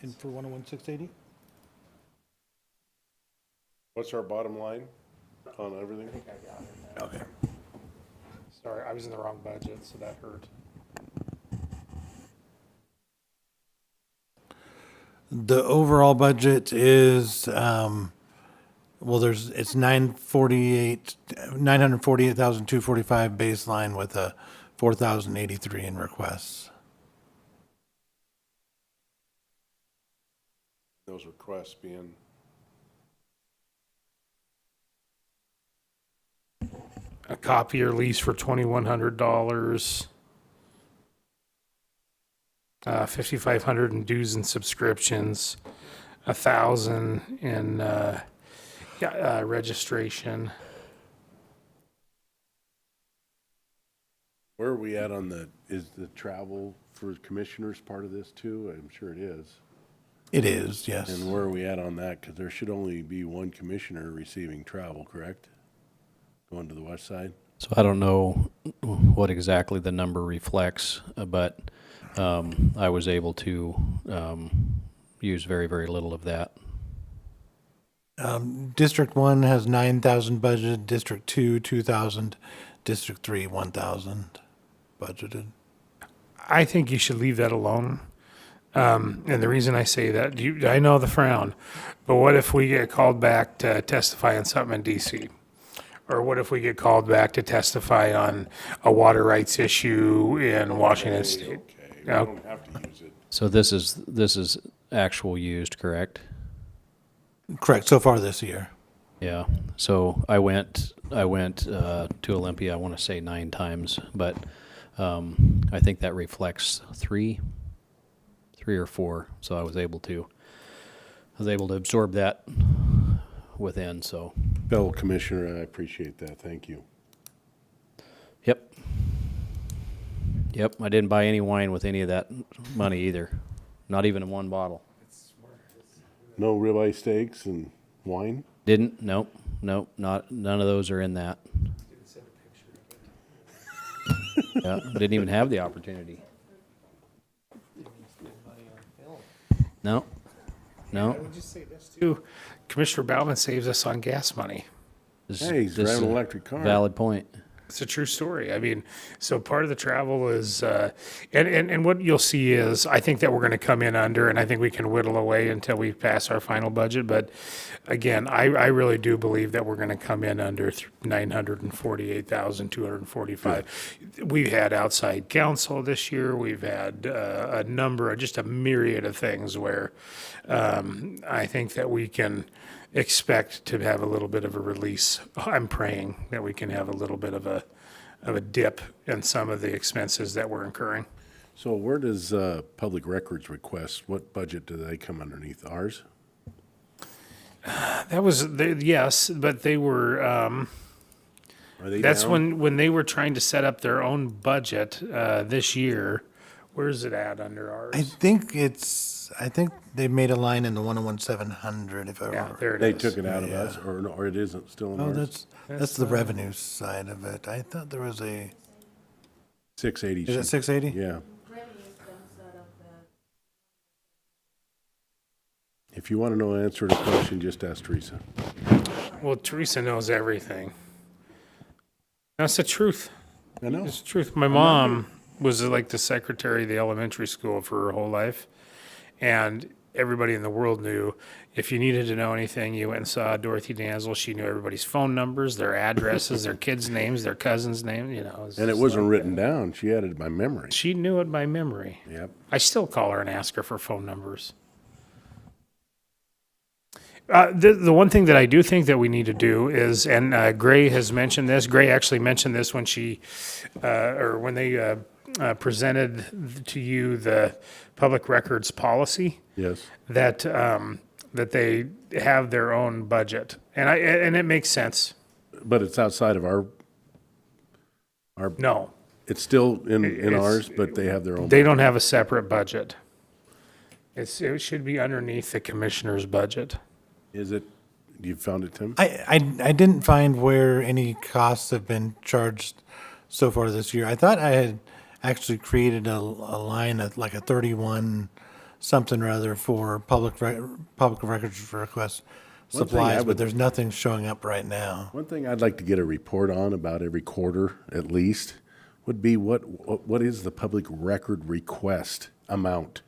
Speaker 1: And for 101,680?
Speaker 3: What's our bottom line on everything?
Speaker 1: Okay.
Speaker 4: Sorry, I was in the wrong budget, so that hurt.
Speaker 1: The overall budget is, it's 948,245 baseline with a 4,083 in requests.
Speaker 3: Those requests being,
Speaker 4: A copier lease for $2,100. 5,500 in dues and subscriptions, 1,000 in registration.
Speaker 3: where are we at on is the travel for commissioners part of this too? I'm sure it is.
Speaker 1: It is, yes.
Speaker 3: And where are we at on that? Because there should only be one commissioner receiving travel, correct? Going to the west side?
Speaker 6: So I don't know what exactly the number reflects, but I was able to use very, very little of that.
Speaker 1: District 1 has 9,000 budgeted, District 2, 2,000, District 3, 1,000 budgeted.
Speaker 4: I think you should leave that alone. And the reason I say that, I know the frown, but what if we get called back to testify on something in DC? Or what if we get called back to testify on a water rights issue in Washington State?
Speaker 3: Okay, we
Speaker 4: Yeah.
Speaker 3: don't have to use it.
Speaker 6: So this is actual used, correct?
Speaker 1: Correct, so far this year.
Speaker 6: Yeah. So I went to Olympia, I want to say 9 times, but I think that reflects 3 or 4. So I was able to absorb that within. So
Speaker 3: Fellow Commissioner, I appreciate that. Thank you.
Speaker 6: yep. I didn't buy any wine with any of that money either, not even in one bottle.
Speaker 3: No ribeye steaks and wine?
Speaker 6: Didn't. Nope. Not none of those are in that. Yeah, didn't even have the opportunity. No.
Speaker 4: Just say this too. Commissioner Bauman saves us on gas money.
Speaker 3: Hey, he's driving an electric car.
Speaker 6: Valid point.
Speaker 4: It's a true story. I mean, so part of the travel is, and what you'll see is, I think that we're going to come in under, and I think we can whittle away until we pass our final budget. But again, I really do believe that we're going to come in under 948,245. We've had outside counsel this year. We've had a number, just a myriad of things where I think that we can expect to have a little bit of a release. I'm praying that we can have a little bit of a dip in some of the expenses that we're incurring.
Speaker 3: So where does public records requests, what budget do they come underneath? Ours?
Speaker 4: That was, yes, but they were,
Speaker 3: Are they
Speaker 4: that's
Speaker 3: down?
Speaker 4: when they were trying to set up their own budget this year. Where's it at under ours?
Speaker 1: I think they made a line in the 101,700 if I
Speaker 4: Yeah,
Speaker 1: remember.
Speaker 4: there it
Speaker 3: They
Speaker 4: is.
Speaker 3: took it out of us, or no, or it isn't still in
Speaker 1: Oh,
Speaker 3: ours?
Speaker 1: that's the revenue side of it. I thought there was a,
Speaker 3: 680.
Speaker 1: is it 680?
Speaker 3: Yeah. If you want to know the answer to the question, just ask Teresa.
Speaker 4: Well, Teresa knows everything. That's the truth.
Speaker 3: I know.
Speaker 4: It's the truth. My mom was like the secretary of the elementary school for her whole life. And everybody in the world knew if you needed to know anything, you went and saw Dorothy Danzel. She knew everybody's phone numbers, their addresses, their kids' names, their cousins' names, you know.
Speaker 3: And it wasn't written down. She had it by memory.
Speaker 4: She knew it by memory.
Speaker 3: Yep.
Speaker 4: I still call her and ask her for phone numbers. The one thing that I do think that we need to do is, and Gray has mentioned this. Gray actually mentioned this when when they presented to you the public records policy.
Speaker 3: Yes.
Speaker 4: That they have their own budget, and it makes sense.
Speaker 3: But it's outside of our,
Speaker 4: No,
Speaker 3: It's still in
Speaker 4: It's-
Speaker 3: ours, but they have their own.
Speaker 4: They don't have a separate budget. It should be underneath the commissioner's budget.
Speaker 3: Is it, you found it, Tim?
Speaker 1: I didn't find where any costs have been charged so far this year. I thought I had actually created a line at like a 31 something or other for public records request
Speaker 3: One thing I
Speaker 1: supplies, but
Speaker 3: would-
Speaker 1: there's nothing showing up right now.
Speaker 3: One thing I'd like to get a report on about every quarter at least would be what is the public record request amount?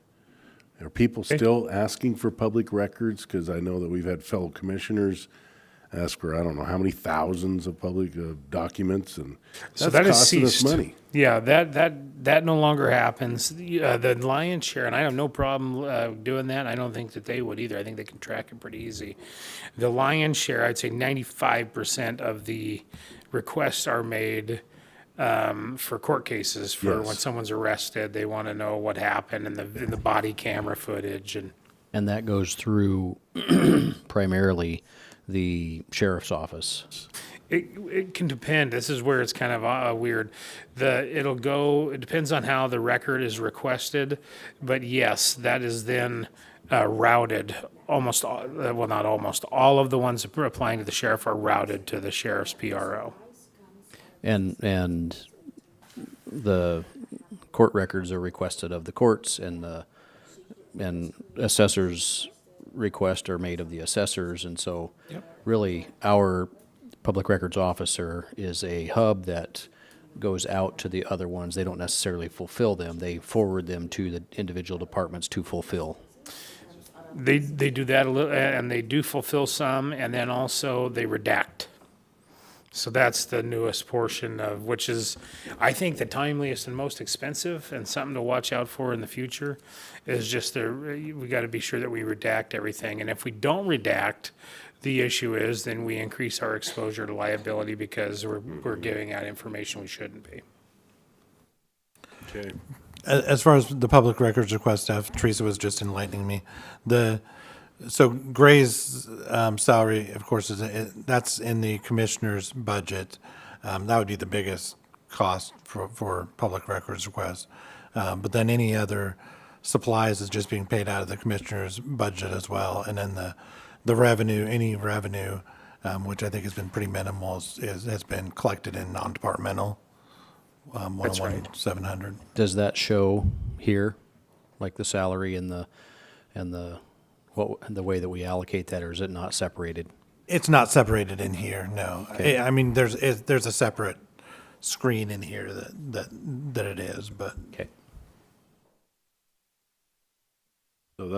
Speaker 3: Are people still asking for public records? Because I know that we've had fellow commissioners ask for, I don't know how many thousands of public documents, and
Speaker 4: So
Speaker 3: that's
Speaker 4: that has
Speaker 3: costing us
Speaker 4: ceased.
Speaker 3: money.
Speaker 4: Yeah, that no longer happens. The lion's share, and I have no problem doing that. I don't think that they would either. I think they can track it pretty easy. The lion's share, I'd say 95% of the requests are made for court cases, for when
Speaker 3: Yes.
Speaker 4: someone's arrested. They want to know what happened and the body camera footage and.
Speaker 6: And that goes through primarily the sheriff's office.
Speaker 4: It can depend. This is where it's kind of weird. It depends on how the record is requested, but yes, that is then routed. Almost, well, not almost, all of the ones applying to the sheriff are routed to the sheriff's PRO.
Speaker 6: And the court records are requested of the courts, and assessors' requests are made of the assessors, and so really our public records officer is a hub that goes out to the other ones. They don't necessarily fulfill them. They forward them to the individual departments to fulfill.
Speaker 4: They do that a little, and they do fulfill some, and then also they redact. So that's the newest portion of, which is, I think, the timeliest and most expensive, and something to watch out for in the future, is just we got to be sure that we redact everything. And if we don't redact, the issue is then we increase our exposure to liability because we're giving out information we shouldn't be.
Speaker 3: Okay.
Speaker 1: As far as the public records request stuff, Teresa was just enlightening me. So Gray's salary, of course, that's in the commissioner's budget. That would be the biggest cost for public records requests. But then any other supplies is just being paid out of the commissioner's budget as well. And then the revenue, any revenue, which I think has been pretty minimal, has been collected in non-departmental.
Speaker 4: That's right.
Speaker 1: 101,700.
Speaker 6: Does that show here, like the salary and the way that we allocate that, or is it not separated?
Speaker 1: It's not separated in here, no.
Speaker 6: Okay.
Speaker 1: I mean, there's a separate screen in here that it is, but
Speaker 6: Okay.
Speaker 3: So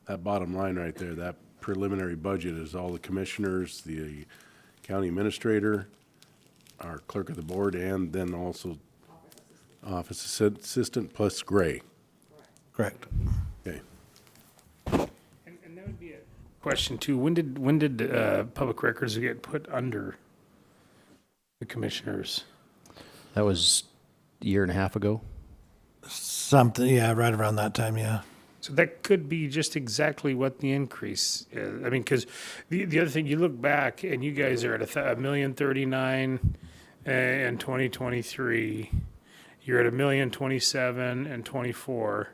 Speaker 3: that bottom line right there, that preliminary budget is all the commissioners, the county administrator, our clerk of the board, and then also office assistant plus Gray.
Speaker 1: correct.
Speaker 3: Okay.
Speaker 4: And that would be a question too. When did public records get put under the commissioners?
Speaker 6: That was a year and a half ago.
Speaker 1: Something, yeah, right around that time, yeah.
Speaker 4: So that could be just exactly what the increase is. I mean, because the other thing, you look back and you guys are at $1,039,000 in 2023. You're at $1,027,000 in 24,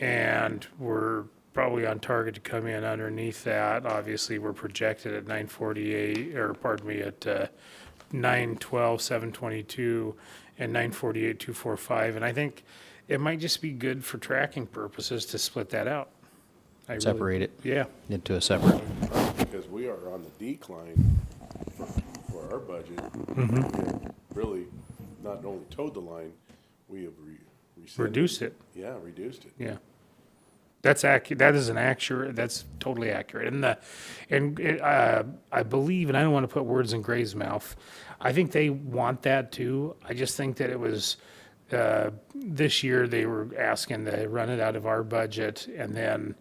Speaker 4: and we're probably on target to come in underneath that. Obviously, we're projected at 948, or pardon me, at 912,722 and 948,245, and I think it might just be good for tracking purposes to split that out.
Speaker 6: Separate it
Speaker 4: Yeah.
Speaker 6: into a separate.
Speaker 3: Because we are on the decline for our budget. We have really not only towed the line, we have rescinded.
Speaker 4: Reduced it.
Speaker 3: Yeah, reduced it.
Speaker 4: Yeah. That's accurate. That is that's totally accurate. I believe, and I don't want to put words in Gray's mouth, I think they want that too. I just think that it was, this year they were asking to run it out of our budget and then,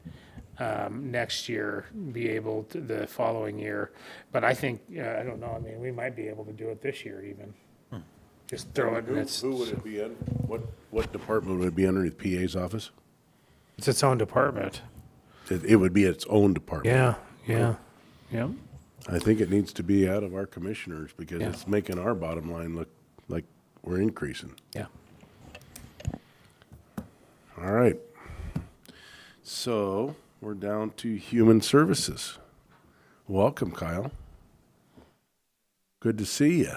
Speaker 4: next year be able to, the following year. But I think, I don't know, I mean, we might be able to do it this year even. Just throw it in its.
Speaker 3: Who would it be in? What department would it be under? The PA's office?
Speaker 4: It's its own department.
Speaker 3: It would be its own department.
Speaker 4: Yeah.
Speaker 3: I think it needs to be out of our commissioners because
Speaker 4: Yeah.
Speaker 3: it's making our bottom line look like we're increasing.
Speaker 6: Yeah.
Speaker 3: All right. So we're down to human services. Welcome, Kyle. Good to see you.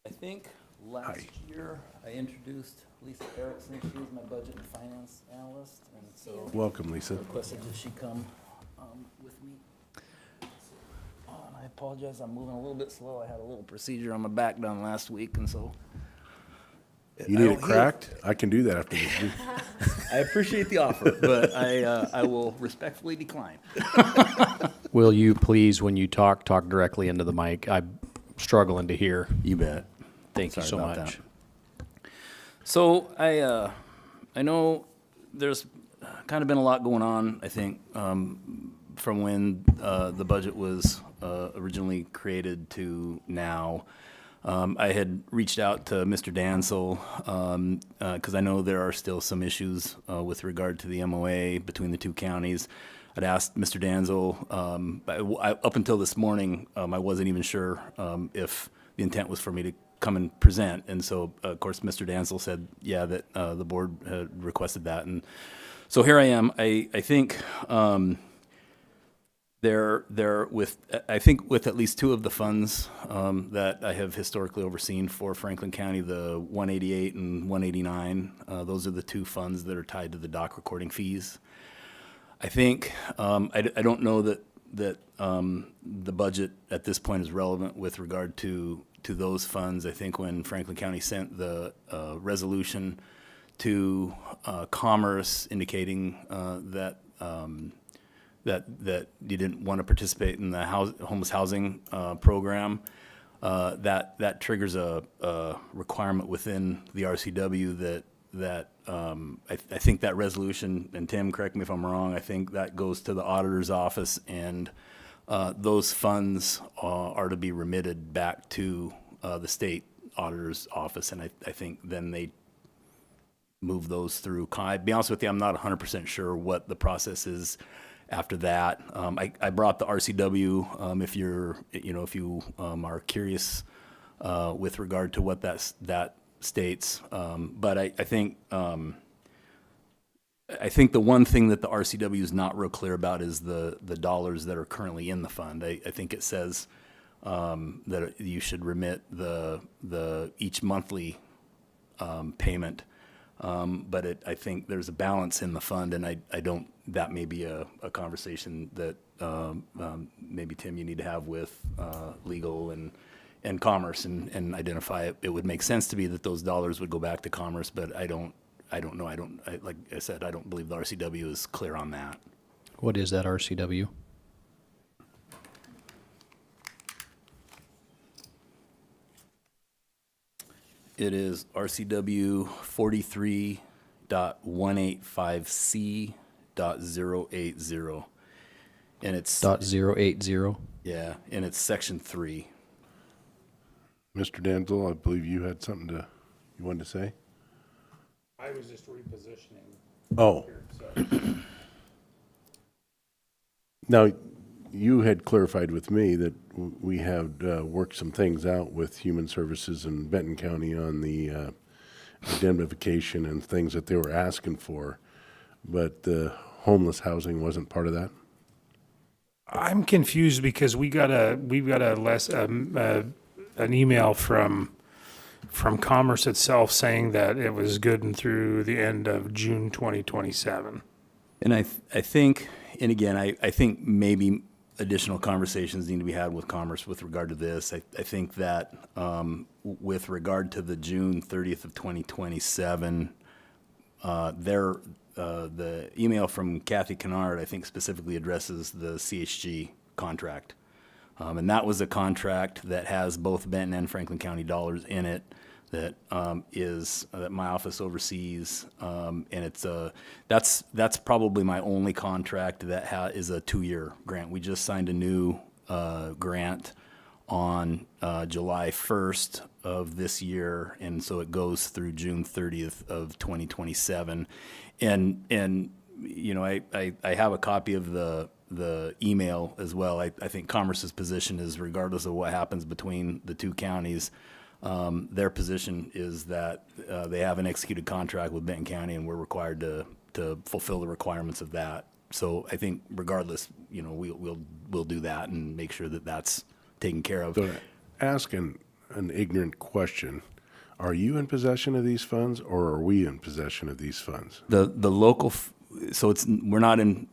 Speaker 8: I think last year I introduced Lisa Erickson. She was my budget and finance analyst, and so
Speaker 3: Welcome, Lisa.
Speaker 8: requested that she come with me. Oh, and I apologize, I'm moving a little bit slow. I had a little procedure on my back done last week, and so.
Speaker 3: You
Speaker 8: I
Speaker 3: need
Speaker 8: don't
Speaker 3: it
Speaker 8: heal.
Speaker 3: cracked? I can do that after this.
Speaker 8: I appreciate the offer, but I will respectfully decline.
Speaker 6: Will you please, when you talk directly into the mic? I'm struggling to hear.
Speaker 8: You bet.
Speaker 6: Thank you so
Speaker 8: Sorry about
Speaker 6: much.
Speaker 8: So I know there's kind of been a lot going on, I think, from when the budget was originally created to now. I had reached out to Mr. Dansel because I know there are still some issues with regard to the MOA between the two counties. I'd asked Mr. Dansel, up until this morning, I wasn't even sure if the intent was for me to come and present. And so, of course, Mr. Dansel said, yeah, that the board had requested that. And so here I am. I think with at least two of the funds that I have historically overseen for Franklin County, the 188 and 189, those are the two funds that are tied to the dock recording fees. I think, I don't know that the budget at this point is relevant with regard to those funds. I think when Franklin County sent the resolution to Commerce indicating that you didn't want to participate in the homeless housing program, that triggers a requirement within the RCW that I think that resolution, and Tim, correct me if I'm wrong, I think that goes to the auditor's office, and those funds are to be remitted back to the state auditor's office, and I think then they move those through. To be honest with you, I'm not 100% sure what the process is after that. I brought the RCW, if you are curious with regard to what that states. But I think the one thing that the RCW is not real clear about is the dollars that are currently in the fund. I think it says that you should remit the each monthly payment. But I think there's a balance in the fund, and that may be a conversation that maybe, Tim, you need to have with legal and Commerce and identify it. It would make sense to me that those dollars would go back to Commerce, but I don't know. Like I said, I don't believe the RCW is clear on that.
Speaker 6: What is that RCW?
Speaker 8: It is RCW 43.185C.080. And it's,
Speaker 6: .080.
Speaker 8: yeah, and it's section 3.
Speaker 3: Mr. Danzel, I believe you had something you wanted to say?
Speaker 4: I was just repositioning
Speaker 3: Oh,
Speaker 4: here, so.
Speaker 3: now, you had clarified with me that we had worked some things out with Human Services in Benton County on the indemnification and things that they were asking for, but the homeless housing wasn't part of that?
Speaker 4: I'm confused because we've got an email from Commerce itself saying that it was good and through the end of June 2027.
Speaker 8: And I think, and again, I think maybe additional conversations need to be had with Commerce with regard to this. I think that with regard to the June 30th of 2027, the email from Kathy Kennard, I think, specifically addresses the CHG contract. And that was a contract that has both Benton and Franklin County dollars in it that that my office oversees, and that's probably my only contract that is a 2-year grant. We just signed a new grant on July 1st of this year, and so it goes through June 30th of 2027. And I have a copy of the email as well. I think Commerce's position is, regardless of what happens between the two counties, their position is that they have an executed contract with Benton County, and we're required to fulfill the requirements of that. So I think regardless, we'll do that and make sure that that's taken care of.
Speaker 3: So ask an ignorant question. Are you in possession of these funds, or are we in possession of these funds?
Speaker 8: The local, we're not in,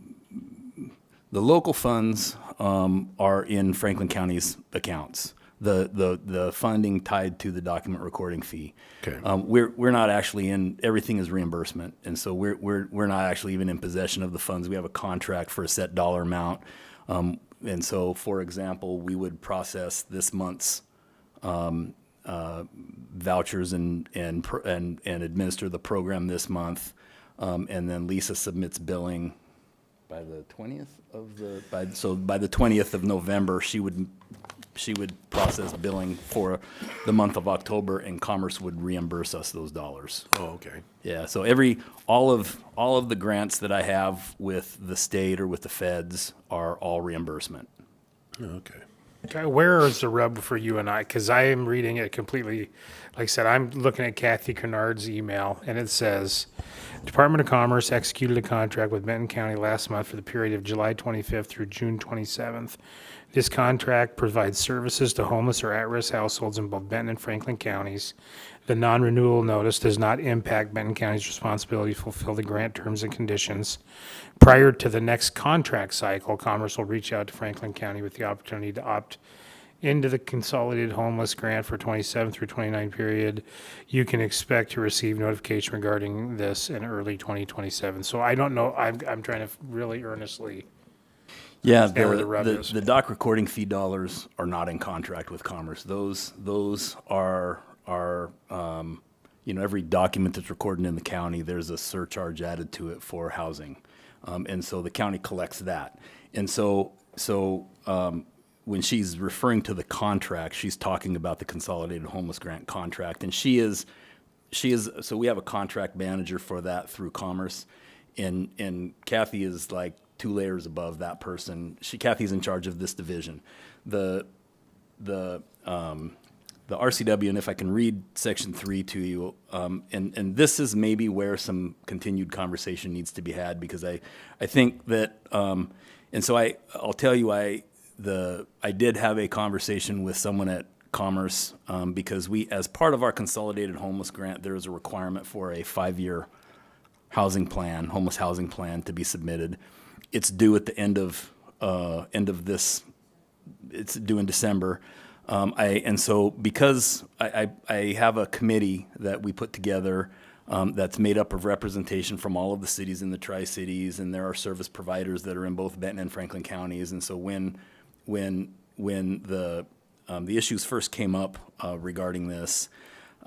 Speaker 8: the local funds are in Franklin County's accounts. The funding tied to the document recording fee.
Speaker 3: Okay.
Speaker 8: We're not actually in, everything is reimbursement, and so we're not actually even in possession of the funds. We have a contract for a set dollar amount, and so, for example, we would process this month's vouchers and administer the program this month, and then Lisa submits billing by the 20th of by the 20th of November, she would process billing for the month of October, and Commerce would reimburse us those dollars.
Speaker 3: Oh, okay.
Speaker 8: Yeah, so all of the grants that I have with the state or with the feds are all reimbursement.
Speaker 3: Okay.
Speaker 4: Okay, where is the rub for you and I? Because I am reading it completely. Like I said, I'm looking at Kathy Kennard's email, and it says, Department of Commerce executed a contract with Benton County last month for the period of July 25th through June 27th. This contract provides services to homeless or at-risk households in both Benton and Franklin counties. The non-renewal notice does not impact Benton County's responsibility to fulfill the grant terms and conditions. Prior to the next contract cycle, Commerce will reach out to Franklin County with the opportunity to opt into the consolidated homeless grant for 27 through 29 period. You can expect to receive notification regarding this in early 2027. So I don't know, I'm trying to really earnestly.
Speaker 8: Yeah,
Speaker 4: Understand where the rub is.
Speaker 8: the doc recording fee dollars are not in contract with Commerce. Those are every document that's recorded in the county, there's a surcharge added to it for housing. And so the county collects that. And so when she's referring to the contract, she's talking about the Consolidated Homeless Grant contract. And so we have a contract manager for that through Commerce. And Kathy is like 2 layers above that person. Kathy's in charge of this division. The RCW, and if I can read Section 3 to you, and this is maybe where some continued conversation needs to be had, because I think that, and so I'll tell you, I did have a conversation with someone at Commerce, because as part of our Consolidated Homeless Grant, there is a requirement for a 5-year homeless housing plan to be submitted. It's due at the end of this, it's due in December. And so because I have a committee that we put together that's made up of representation from all of the cities in the Tri-Cities, and there are service providers that are in both Benton and Franklin counties. And so when the issues first came up regarding this,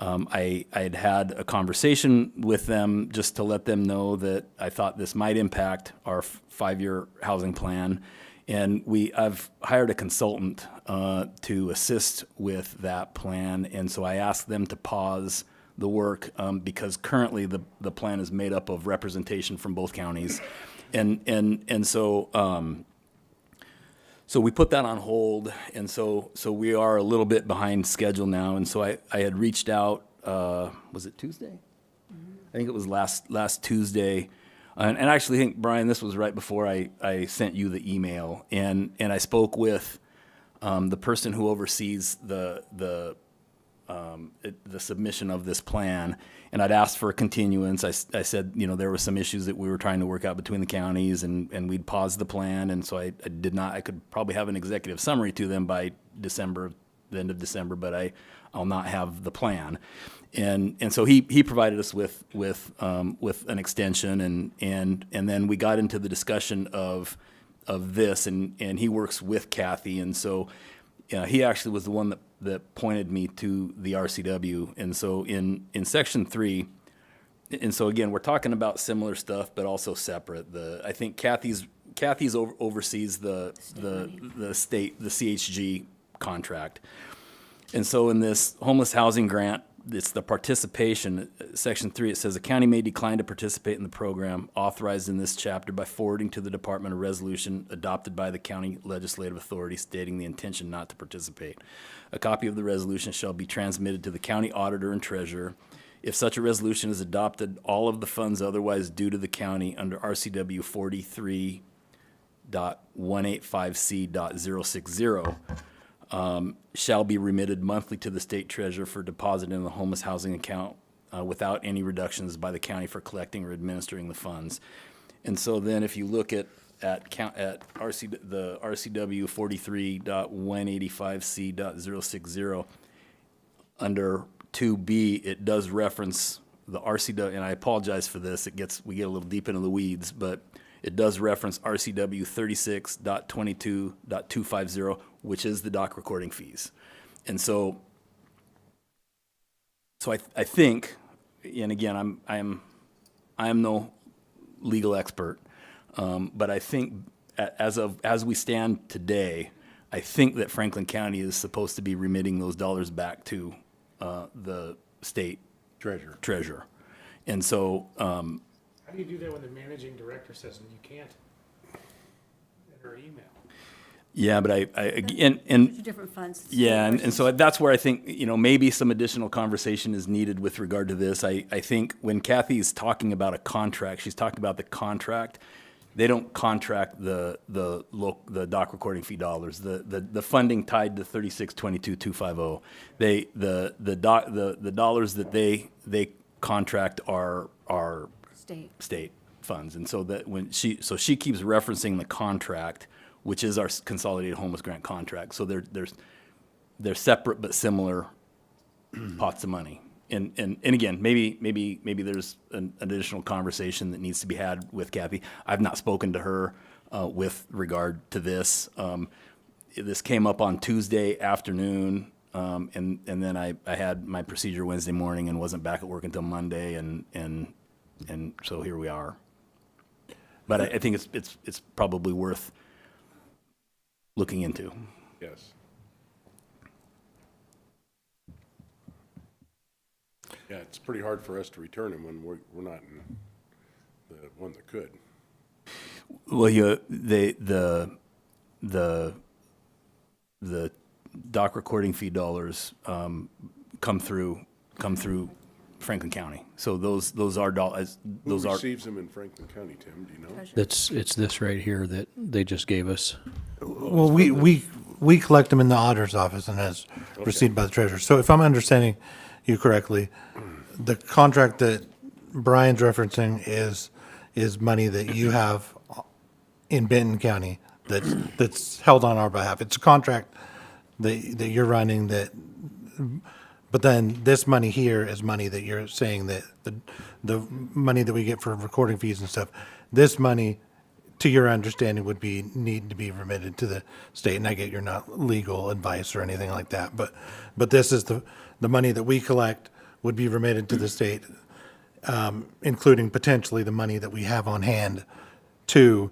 Speaker 8: I had a conversation with them just to let them know that I thought this might impact our 5-year housing plan. And I've hired a consultant to assist with that plan. And so I asked them to pause the work because currently the plan is made up of representation from both counties. And so we put that on hold. And so we are a little bit behind schedule now. And so I had reached out, was it Tuesday? I think it was last Tuesday. And I actually think, Brian, this was right before I sent you the email. And I spoke with the person who oversees the submission of this plan. And I'd asked for a continuance. I said, there were some issues that we were trying to work out between the counties, and we'd paused the plan. And so I could probably have an executive summary to them by December, the end of December, but I'll not have the plan. And so he provided us with an extension, and then we got into the discussion of this, and he works with Kathy, and so he actually was the one that pointed me to the RCW. And so in Section 3, and so again, we're talking about similar stuff, but also separate. I think Kathy's oversees the state, the CHG contract. And so in this homeless housing grant it's the participation, section 3, it says, "The county may decline to participate in the program authorized in this chapter by forwarding to the department a resolution adopted by the county legislative authority stating the intention not to participate. A copy of the resolution shall be transmitted to the county auditor and treasurer. If such a resolution is adopted, all of the funds otherwise due to the county under RCW 43.185C.060 shall be remitted monthly to the state treasurer for deposit in the homeless housing account without any reductions by the county for collecting or administering the funds." And so then if you look at the RCW 43.185C.060, under 2B, it does reference the RCW, and I apologize for this, we get a little deep into the weeds, but it does reference RCW 36.22.250, which is the doc recording fees. And so I think, and again, I am no legal expert, but I think as we stand today, I think that Franklin County is supposed to be remitting those dollars back to the state treasurer. And so,
Speaker 4: How do you do that when the managing director says you can't in her email?
Speaker 8: yeah, but
Speaker 2: Two different funds.
Speaker 8: yeah, and so that's where I think, maybe some additional conversation is needed with regard to this. I think when Kathy's talking about a contract, she's talking about the contract. They don't contract the doc recording fee dollars. The funding tied to 3622.250. The dollars that they contract are state funds, and so that she keeps referencing the contract, which is our consolidated homeless grant contract. So they're separate but similar pots of money. And again, maybe there's an additional conversation that needs to be had with Kathy. I've not spoken to her with regard to this. This came up on Tuesday afternoon, and then I had my procedure Wednesday morning and wasn't back at work until Monday, and so here we are. But I think it's probably worth looking into.
Speaker 3: Yes. Yeah, it's pretty hard for us to return them when we're not in the one that could.
Speaker 8: Well, the doc recording fee dollars come through Franklin County. So those are dollars.
Speaker 3: Who receives them in Franklin County, Tim? Do you know?
Speaker 6: It's this right here that they just gave us.
Speaker 1: Well, we collect them in the auditor's office and as received by the treasurer. So if I'm understanding you correctly, the contract that Brian's referencing is money that you have in Benton County that's held on our behalf. It's a contract that you're running but then this money here is money that you're saying that the money that we get for recording fees and stuff, this money, to your understanding, would need to be remitted to the state. And I get you're not legal advice or anything like that, but this is the money that we collect would be remitted to the state, including potentially the money that we have on hand too.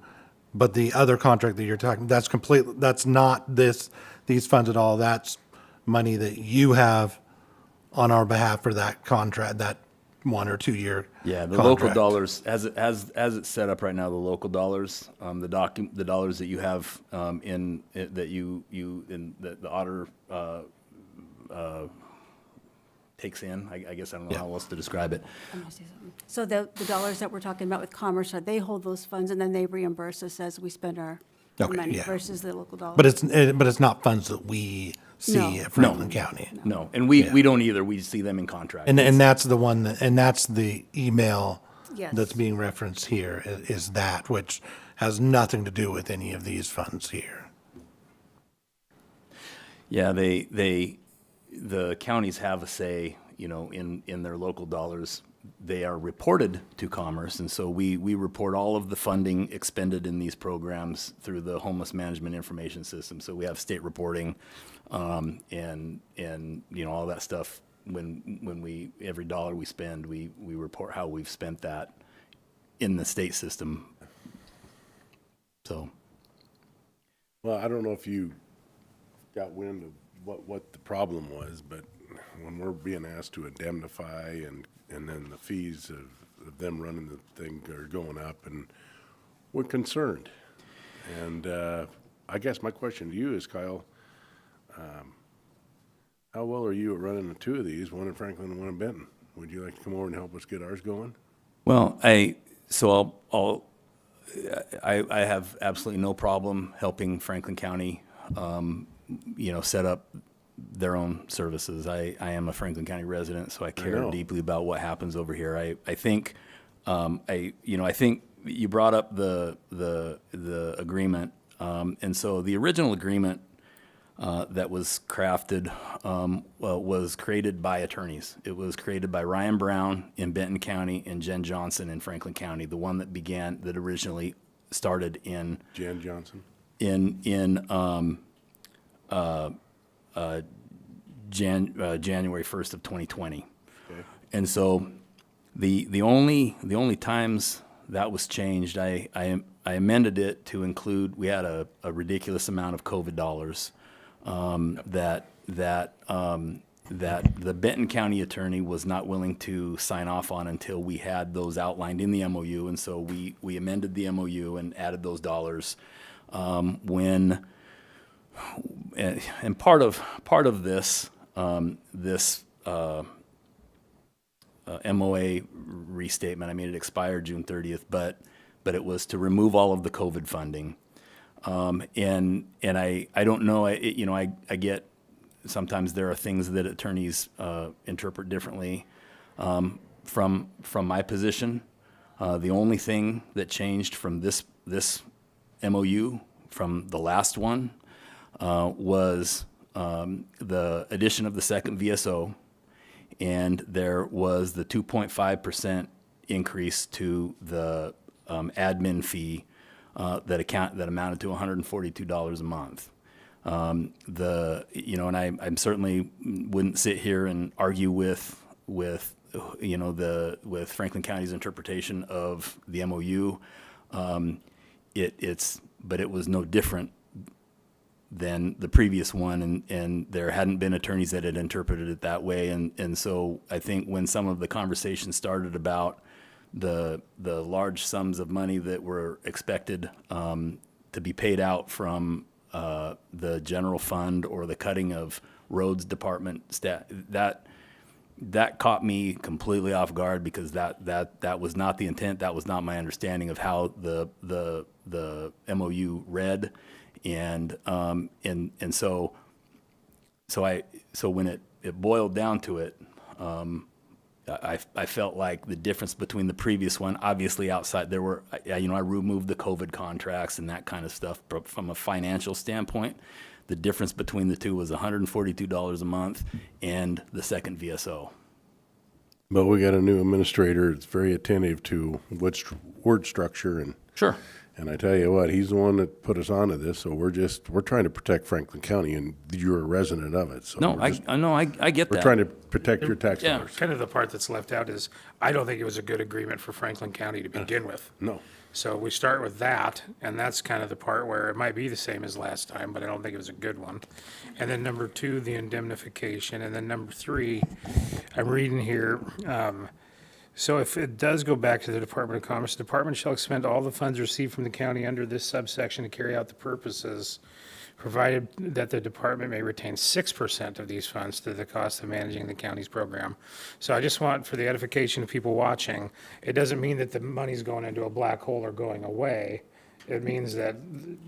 Speaker 1: But the other contract that you're talking, that's not these funds at all. That's money that you have on our behalf for that contract, that 1 or 2 year
Speaker 8: Yeah, the
Speaker 1: contract.
Speaker 8: local dollars, as it's set up right now, the local dollars, the dollars that you have that the auditor takes in. I guess I don't know how else to describe it.
Speaker 9: I'm gonna say something. So the dollars that we're talking about with Commerce, they hold those funds and then they reimburse us as we spend our
Speaker 1: Okay,
Speaker 9: money
Speaker 1: yeah.
Speaker 9: versus the local dollars?
Speaker 1: But it's not funds that we see
Speaker 9: No.
Speaker 1: at Franklin County.
Speaker 8: No, and we don't either. We see them in contract.
Speaker 1: And that's the one and that's the email
Speaker 9: Yes.
Speaker 1: that's being referenced here is that, which has nothing to do with any of these funds here.
Speaker 8: Yeah, the counties have a say, in their local dollars. They are reported to Commerce, and so we report all of the funding expended in these programs through the Homeless Management Information System. So we have state reporting, and all that stuff. When every dollar we spend, we report how we've spent that in the state system. So.
Speaker 3: Well, I don't know if you got wind of what the problem was, but when we're being asked to indemnify and then the fees of them running the thing are going up, and we're concerned. And I guess my question to you is, Kyle, how well are you at running the two of these, one in Franklin and one in Benton? Would you like to come over and help us get ours going?
Speaker 8: Well, I have absolutely no problem helping Franklin County, set up their own services. I am a Franklin County resident, so I care
Speaker 3: know.
Speaker 8: deeply about what happens over here. I think you brought up the agreement, and so the original agreement that was crafted was created by attorneys. It was created by Ryan Brown in Benton County and Jen Johnson in Franklin County, the one that originally started in
Speaker 3: Jan Johnson?
Speaker 8: January 1st of 2020.
Speaker 3: Okay.
Speaker 8: And so the only times that was changed, I amended it to include, we had a ridiculous amount of COVID dollars that the Benton County attorney was not willing to sign off on until we had those outlined in the MOU, and so we amended the MOU and added those dollars and part of this MOA restatement, I mean, it expired June 30th, but it was to remove all of the COVID funding. And I don't know, I get, sometimes there are things that attorneys interpret differently. From my position, the only thing that changed from this MOU from the last one was the addition of the second VSO, and there was the 2.5% increase to the admin fee that amounted to $142 a month. And I certainly wouldn't sit here and argue with Franklin County's interpretation of the MOU. But it was no different than the previous one, and there hadn't been attorneys that had interpreted it that way. And so I think when some of the conversation started about the large sums of money that were expected to be paid out from the general fund or the cutting of roads department staff, that caught me completely off guard, because that was not the intent. That was not my understanding of how the MOU read, and so when it boiled down to it, I felt like the difference between the previous one, obviously outside, I removed the COVID contracts and that kind of stuff, but from a financial standpoint, the difference between the two was $142 a month and the second VSO.
Speaker 3: But we got a new administrator that's very attentive to word structure, and
Speaker 8: Sure.
Speaker 3: and I tell you what, he's the one that put us onto this. So we're trying to protect Franklin County, and you're a resident of it. So
Speaker 8: No, I get that.
Speaker 3: we're trying to protect your tax
Speaker 8: Yeah.
Speaker 3: dollars.
Speaker 4: Kind of the part that's left out is, I don't think it was a good agreement for Franklin County to begin with.
Speaker 3: No.
Speaker 4: So we start with that, and that's kind of the part where it might be the same as last time, but I don't think it was a good one. And then number 2, the indemnification, and then number 3, I'm reading here, so if it does go back to the Department of Commerce, the department shall expend all the funds received from the county under this subsection to carry out the purposes, provided that the department may retain 6% of these funds to the cost of managing the county's program. So I just want, for the edification of people watching, it doesn't mean that the money's going into a black hole or going away. It means that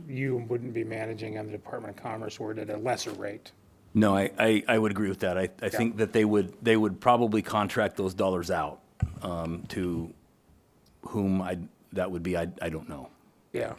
Speaker 4: you wouldn't be managing on the Department of Commerce, or at a lesser rate.
Speaker 8: No, I would agree with that. I think that they would probably contract those dollars out to whom that would be. I don't know.
Speaker 4: Yeah.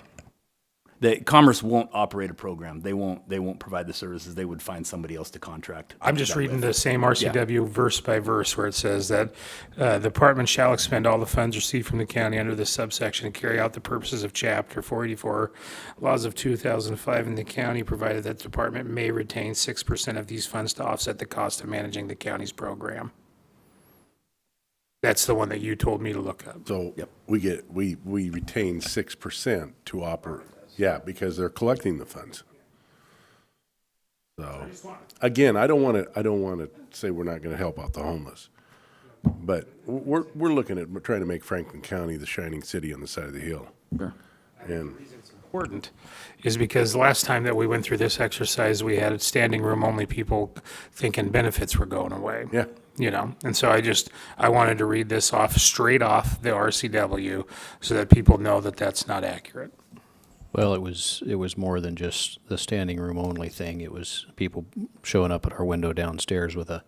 Speaker 8: Commerce won't operate a program. They won't provide the services. They would find somebody else to contract.
Speaker 4: I'm just
Speaker 8: that
Speaker 4: reading
Speaker 8: with.
Speaker 4: the same RCW verse by verse, where it says that the department shall expend all the funds received from the county under this subsection to carry out the purposes of Chapter 484 Laws of 2005 in the county, provided that the department may retain 6% of these funds to offset the cost of managing the county's program. That's the one that you told me to look up.
Speaker 3: So we retain 6% to operate. Yeah, because they're collecting the funds. So, again, I don't want to say we're not going to help out the homeless. But we're looking at trying to make Franklin County the shining city on the side of the hill.
Speaker 8: Sure.
Speaker 3: And
Speaker 4: Important is because last time that we went through this exercise, we had standing room only people thinking benefits were going away.
Speaker 3: yeah,
Speaker 4: You know, and so I wanted to read this off straight off the RCW so that people know that that's not accurate.
Speaker 6: Well, it was more than just the standing room only thing. It was people showing up at our window downstairs with a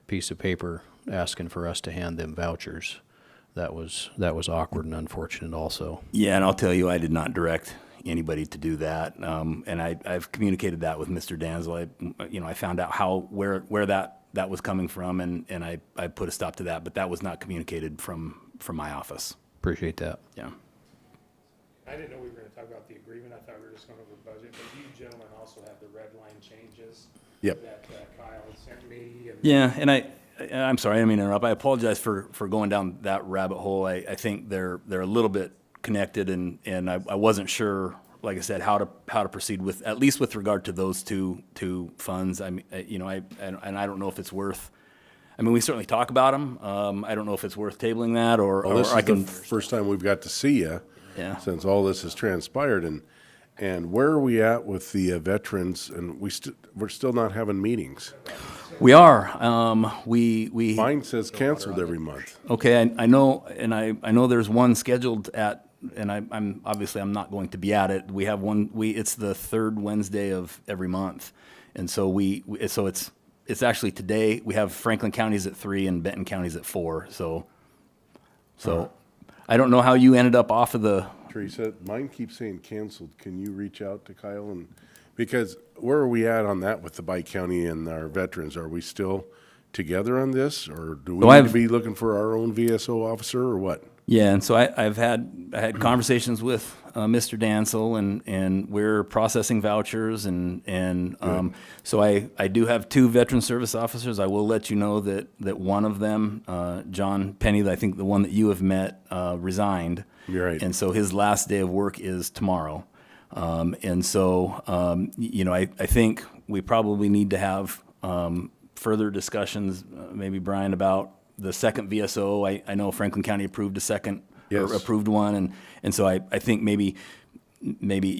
Speaker 6: piece of paper asking for us to hand them vouchers. That was awkward and unfortunate also.
Speaker 8: Yeah, and I'll tell you, I did not direct anybody to do that. And I've communicated that with Mr. Danzel. I found out where that was coming from, and I put a stop to that, but that was not communicated from my office.
Speaker 6: Appreciate that.
Speaker 8: Yeah.
Speaker 4: I didn't know we were going to talk about the agreement. I thought we were just going over budget, but you gentlemen also have the red line changes.
Speaker 3: Yep.
Speaker 4: That Kyle sent me. And
Speaker 8: Yeah, and I'm sorry, I didn't mean to interrupt. I apologize for going down that rabbit hole. I think they're a little bit connected, and I wasn't sure, like I said, how to proceed with, at least with regard to those two funds. I mean, and I don't know if it's worth. I mean, we certainly talk about them. I don't know if it's worth tabling that, or
Speaker 3: this
Speaker 8: I
Speaker 3: is
Speaker 8: can.
Speaker 3: the first time we've got to see you
Speaker 8: Yeah.
Speaker 3: since all this has transpired. And where are we at with the veterans? And we're still not having meetings.
Speaker 8: We are. We
Speaker 3: Mine says canceled every month.
Speaker 8: Okay, I know, and I know there's one scheduled at, and I'm obviously I'm not going to be at it. We have one. It's the third Wednesday of every month, and so it's actually today. We have Franklin County's at 3 and Benton County's at 4. So I don't know how you ended up off of the.
Speaker 3: Teresa, mine keeps saying canceled. Can you reach out to Kyle because where are we at on that with the Pike County and our veterans? Are we still together on this, or do we
Speaker 8: So
Speaker 3: need
Speaker 8: I've-
Speaker 3: to be looking for our own VSO officer, or what?
Speaker 8: Yeah, and so I had conversations with Mr. Dansel, and we're processing vouchers, and so I do have 2 veteran service officers. I will let you know that one of them, John Penny, I think the one that you have met, resigned.
Speaker 3: You're right.
Speaker 8: And so his last day of work is tomorrow. And so, I think we probably need to have further discussions, maybe Brian, about the second VSO. I know Franklin County approved a second,
Speaker 3: Yes.
Speaker 8: or approved one, and so I think maybe maybe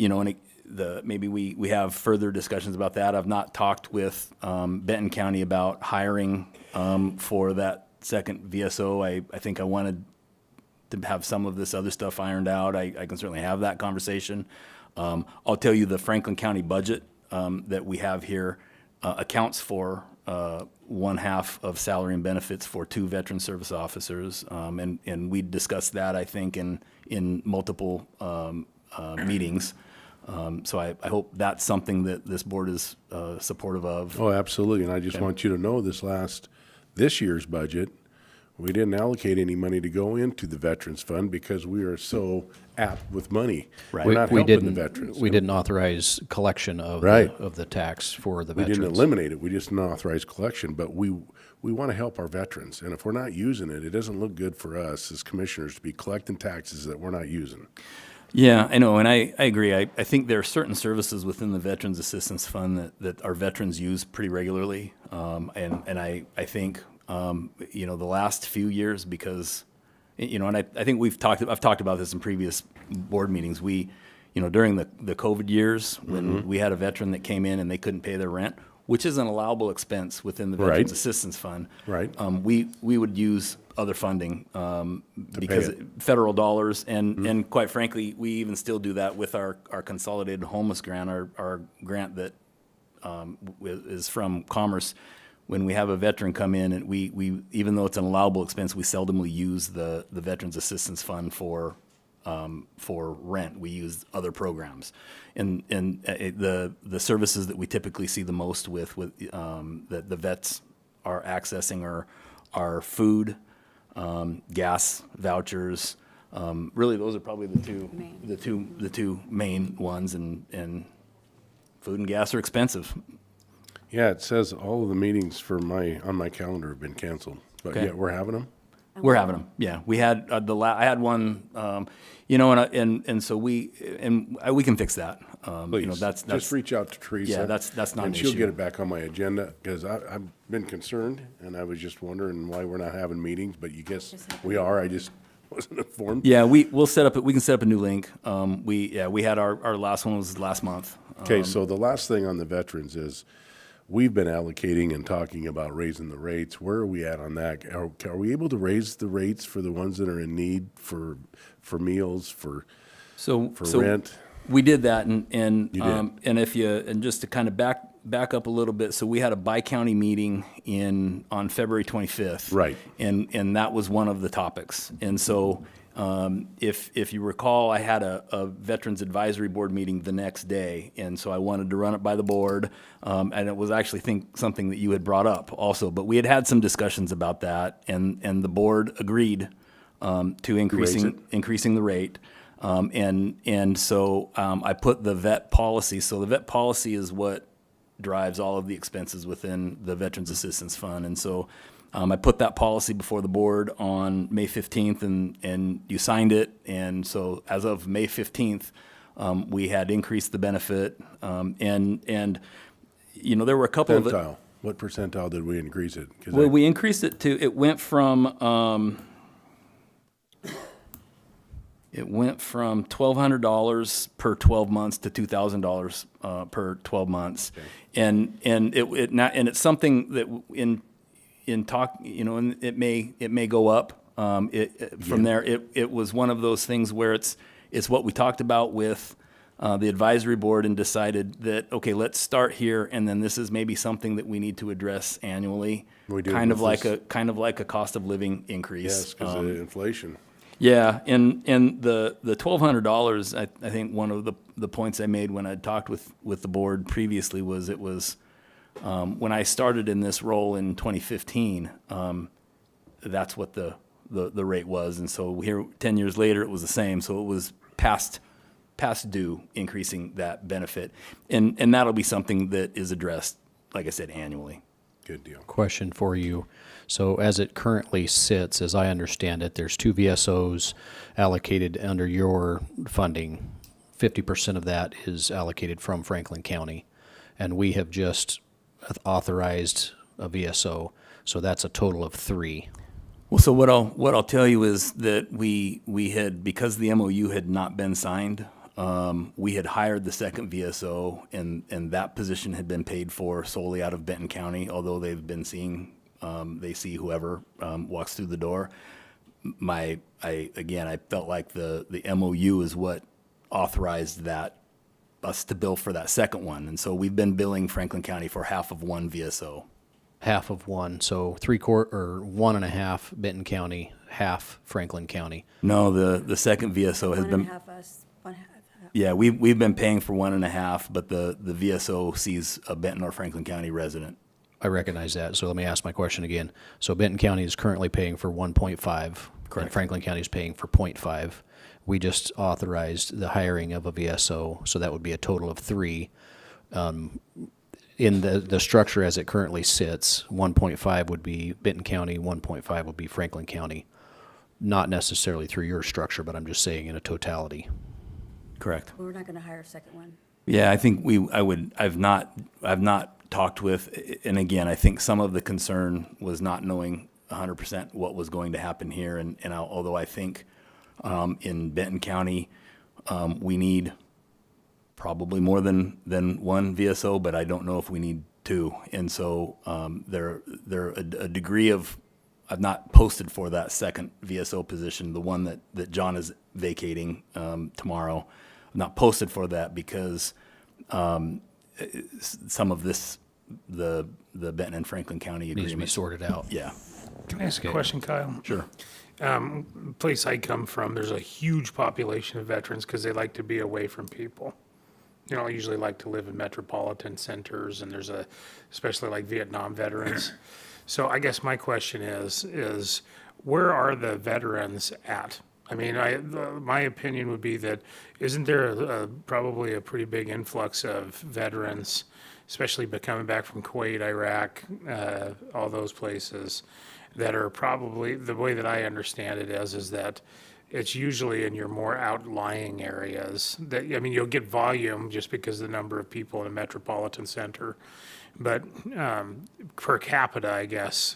Speaker 8: we have further discussions about that. I've not talked with Benton County about hiring for that second VSO. I think I wanted to have some of this other stuff ironed out. I can certainly have that conversation. I'll tell you the Franklin County budget that we have here accounts for 1/2 of salary and benefits for 2 veteran service officers. And we discussed that, I think, in multiple meetings. So I hope that's something that this board is supportive of.
Speaker 3: Oh, absolutely. And I just want you to know this year's budget, we didn't allocate any money to go into the Veterans Fund because we are so apt with money.
Speaker 8: Right.
Speaker 3: We're not helping the veterans.
Speaker 6: We didn't authorize collection of
Speaker 3: Right.
Speaker 6: of the tax for the
Speaker 3: We
Speaker 6: veterans.
Speaker 3: didn't eliminate it. We just didn't authorize collection, but we want to help our veterans. And if we're not using it, it doesn't look good for us as commissioners to be collecting taxes that we're not using.
Speaker 8: Yeah, I know, and I agree. I think there are certain services within the Veterans Assistance Fund that our veterans use pretty regularly. And I think, the last few years, because, and I think I've talked about this in previous board meetings. During the COVID years, when we had a veteran that came in and they couldn't pay their rent, which is an allowable expense within the Veterans
Speaker 3: Right.
Speaker 8: Assistance Fund.
Speaker 3: Right.
Speaker 8: We would use other funding because
Speaker 3: it.
Speaker 8: federal dollars, and quite frankly, we even still do that with our consolidated homeless grant, our grant that is from Commerce. When we have a veteran come in, and we even though it's an allowable expense, we seldomly use the Veterans Assistance Fund for rent. We use other programs, and the services that we typically see the most with that the vets are accessing are food, gas vouchers. Really, those are probably the two main ones, and food and gas are expensive.
Speaker 3: Yeah, it says all of the meetings on my calendar have been canceled, but
Speaker 8: Okay.
Speaker 3: yet we're having them.
Speaker 8: We're having them, yeah. We had I had one, you know, and so we can fix that. You know,
Speaker 3: Please,
Speaker 8: that's
Speaker 3: just reach out to Teresa.
Speaker 8: Yeah, that's not an
Speaker 3: And she'll
Speaker 8: issue.
Speaker 3: get it back on my agenda, because I've been concerned, and I was just wondering why we're not having meetings, but you guess we are, I just wasn't informed.
Speaker 8: Yeah, we can set up a new link. We had our last one was last month.
Speaker 3: Okay, so the last thing on the veterans is, we've been allocating and talking about raising the rates. Where are we at on that? Are we able to raise the rates for the ones that are in need for meals, for rent?
Speaker 8: We did that, and
Speaker 3: You did.
Speaker 8: and just to kind of back up a little bit, so we had a bi-county meeting on February 25th.
Speaker 3: Right.
Speaker 8: And that was one of the topics. And so if you recall, I had a Veterans Advisory Board meeting the next day, and so I wanted to run it by the board, and it was actually something that you had brought up also, but we had some discussions about that, and the board agreed to increasing the rate. And so I put the vet policy. So the vet policy is what drives all of the expenses within the Veterans Assistance Fund. And so I put that policy before the board on May 15th, and you signed it. And so as of May 15th, we had increased the benefit. And you know, there were a couple of
Speaker 3: Percentile. What percentile did we increase it? 'Cause
Speaker 8: well, we increased it it went from $1,200 per 12 months to $2,000 per 12 months, and it's something that in talk, you know, and it may go up. From there, it was one of those things where it's what we talked about with the advisory board and decided that, okay, let's start here, and then this is maybe something that we need to address annually,
Speaker 3: We do
Speaker 8: kind of
Speaker 3: with
Speaker 8: like a cost of living increase.
Speaker 3: Yes, because of inflation.
Speaker 8: Yeah, and the $1,200, I think one of the points I made when I talked with the board previously was it was when I started in this role in 2015, that's what the rate was, and so here 10 years later it was the same, so it was past due increasing that benefit, and that'll be something that is addressed, like I said, annually.
Speaker 3: Good deal.
Speaker 6: Question for you. So as it currently sits, as I understand it, there's 2 VSOs allocated under your funding. 50% of that is allocated from Franklin County, and we have just authorized a VSO, so that's a total of 3.
Speaker 8: Well, so what I'll tell you is that we had, because the MOU had not been signed, we had hired the second VSO, and that position had been paid for solely out of Benton County, although they've been seeing, they see whoever walks through the door. I felt like the MOU is what authorized us to bill for that second one, and so we've been billing Franklin County for half of one VSO.
Speaker 6: Half of one, so 3/4 or 1.5 Benton County, half Franklin County.
Speaker 8: No, the second VSO has
Speaker 9: One
Speaker 8: been.
Speaker 9: and a half us, one half.
Speaker 8: Yeah, we've been paying for 1.5, but the VSO sees a Benton or Franklin County resident.
Speaker 6: I recognize that, so let me ask my question again. So Benton County is currently paying for 1.5.
Speaker 8: Correct.
Speaker 6: And Franklin County is paying for 0.5. We just authorized the hiring of a VSO, so that would be a total of 3. In the structure as it currently sits, 1.5 would be Benton County, 1.5 would be Franklin County. Not necessarily through your structure, but I'm just saying in a totality.
Speaker 8: Correct.
Speaker 9: We're not going to hire a second one.
Speaker 8: Yeah, I think I've not talked with, and again, I think some of the concern was not knowing 100% what was going to happen here, and although I think in Benton County we need probably more than one VSO, but I don't know if we need 2, and so there a degree of, I've not posted for that second VSO position, the one that John is vacating tomorrow. I've not posted for that because some of this, the Benton and Franklin County
Speaker 6: Needs to be
Speaker 8: agreement.
Speaker 6: sorted out.
Speaker 8: Yeah,
Speaker 4: Can I ask a question, Kyle?
Speaker 8: sure.
Speaker 4: Place I come from, there's a huge population of veterans because they like to be away from people. You know, usually like to live in metropolitan centers, and there's especially like Vietnam veterans. So I guess my question is where are the veterans at? I mean, my opinion would be that isn't there probably a pretty big influx of veterans, especially coming back from Kuwait, Iraq, all those places. that are probably, the way that I understand it is that it's usually in your more outlying areas that, I mean, you'll get volume just because of the number of people in a metropolitan center. But per capita, I guess,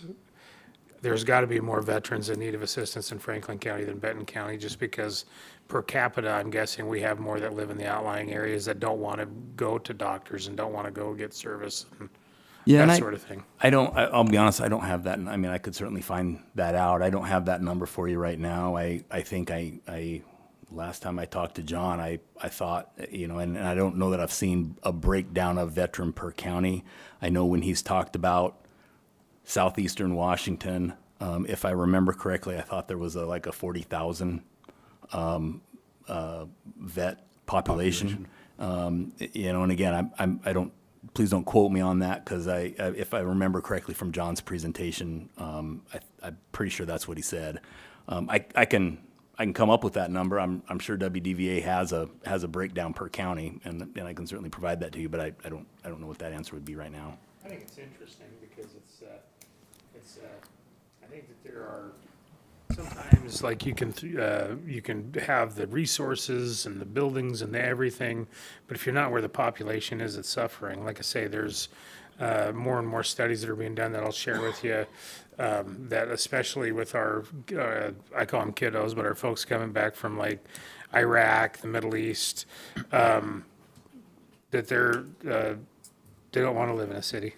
Speaker 4: there's got to be more veterans in need of assistance in Franklin County than Benton County, just because per capita, I'm guessing we have more that live in the outlying areas that don't want to go to doctors and don't want to go get service and
Speaker 8: Yeah, and
Speaker 4: that sort of thing.
Speaker 8: I'll be honest, I don't have that. I mean, I could certainly find that out. I don't have that number for you right now. I think last time I talked to John, I thought, and I don't know that I've seen a breakdown of veteran per county. I know when he's talked about southeastern Washington, if I remember correctly, I thought there was like a 40,000 vet population. And again, I don't, please don't quote me on that, because if I remember correctly from John's presentation, I'm pretty sure that's what he said. I can come up with that number. I'm sure WDVA has a breakdown per county, and I can certainly provide that to you. But I don't know what that answer would be right now.
Speaker 4: I think it's interesting because I think that there are sometimes, like, you can have the resources and the buildings and the everything, but if you're not where the population is, it's suffering. Like I say, there's more and more studies that are being done that I'll share with you, that especially with our, I call them kiddos, but our folks coming back from like Iraq, the Middle East, that they don't want to live in a city.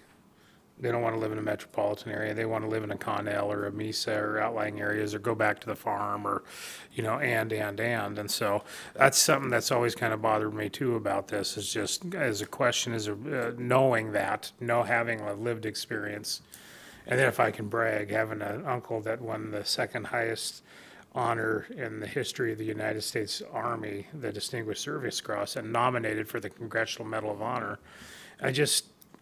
Speaker 4: They don't want to live in a metropolitan area. They want to live in a Connell or a Mesa or outlying areas, or go back to the farm, or, and. And so that's something that's always kind of bothered me too about this, is just as a question, is knowing that, having a lived experience. And then if I can brag, having an uncle that won the second highest honor in the history of the United States Army, the Distinguished Service Cross, and nominated for the Congressional Medal of Honor.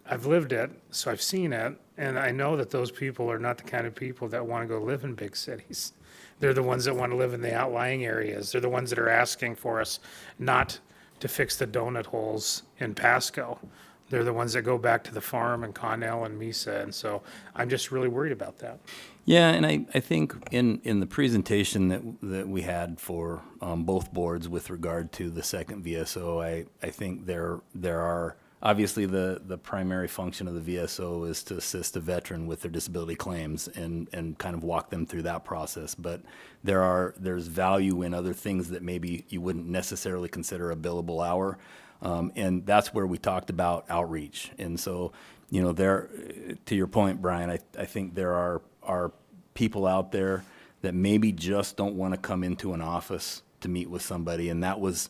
Speaker 4: I've lived it, so I've seen it, and I know that those people are not the kind of people that want to go live in big cities. They're the ones that want to live in the outlying areas. They're the ones that are asking for us not to fix the donut holes in Pasco. They're the ones that go back to the farm in Connell and Mesa, and so I'm just really worried about that.
Speaker 8: Yeah, and I think in the presentation that we had for both boards with regard to the second VSO, I think there are. Obviously, the primary function of the VSO is to assist a veteran with their disability claims and kind of walk them through that process. But there's value in other things that maybe you wouldn't necessarily consider a billable hour. And that's where we talked about outreach. And so, to your point, Brian, I think there are people out there that maybe just don't want to come into an office to meet with somebody, and that was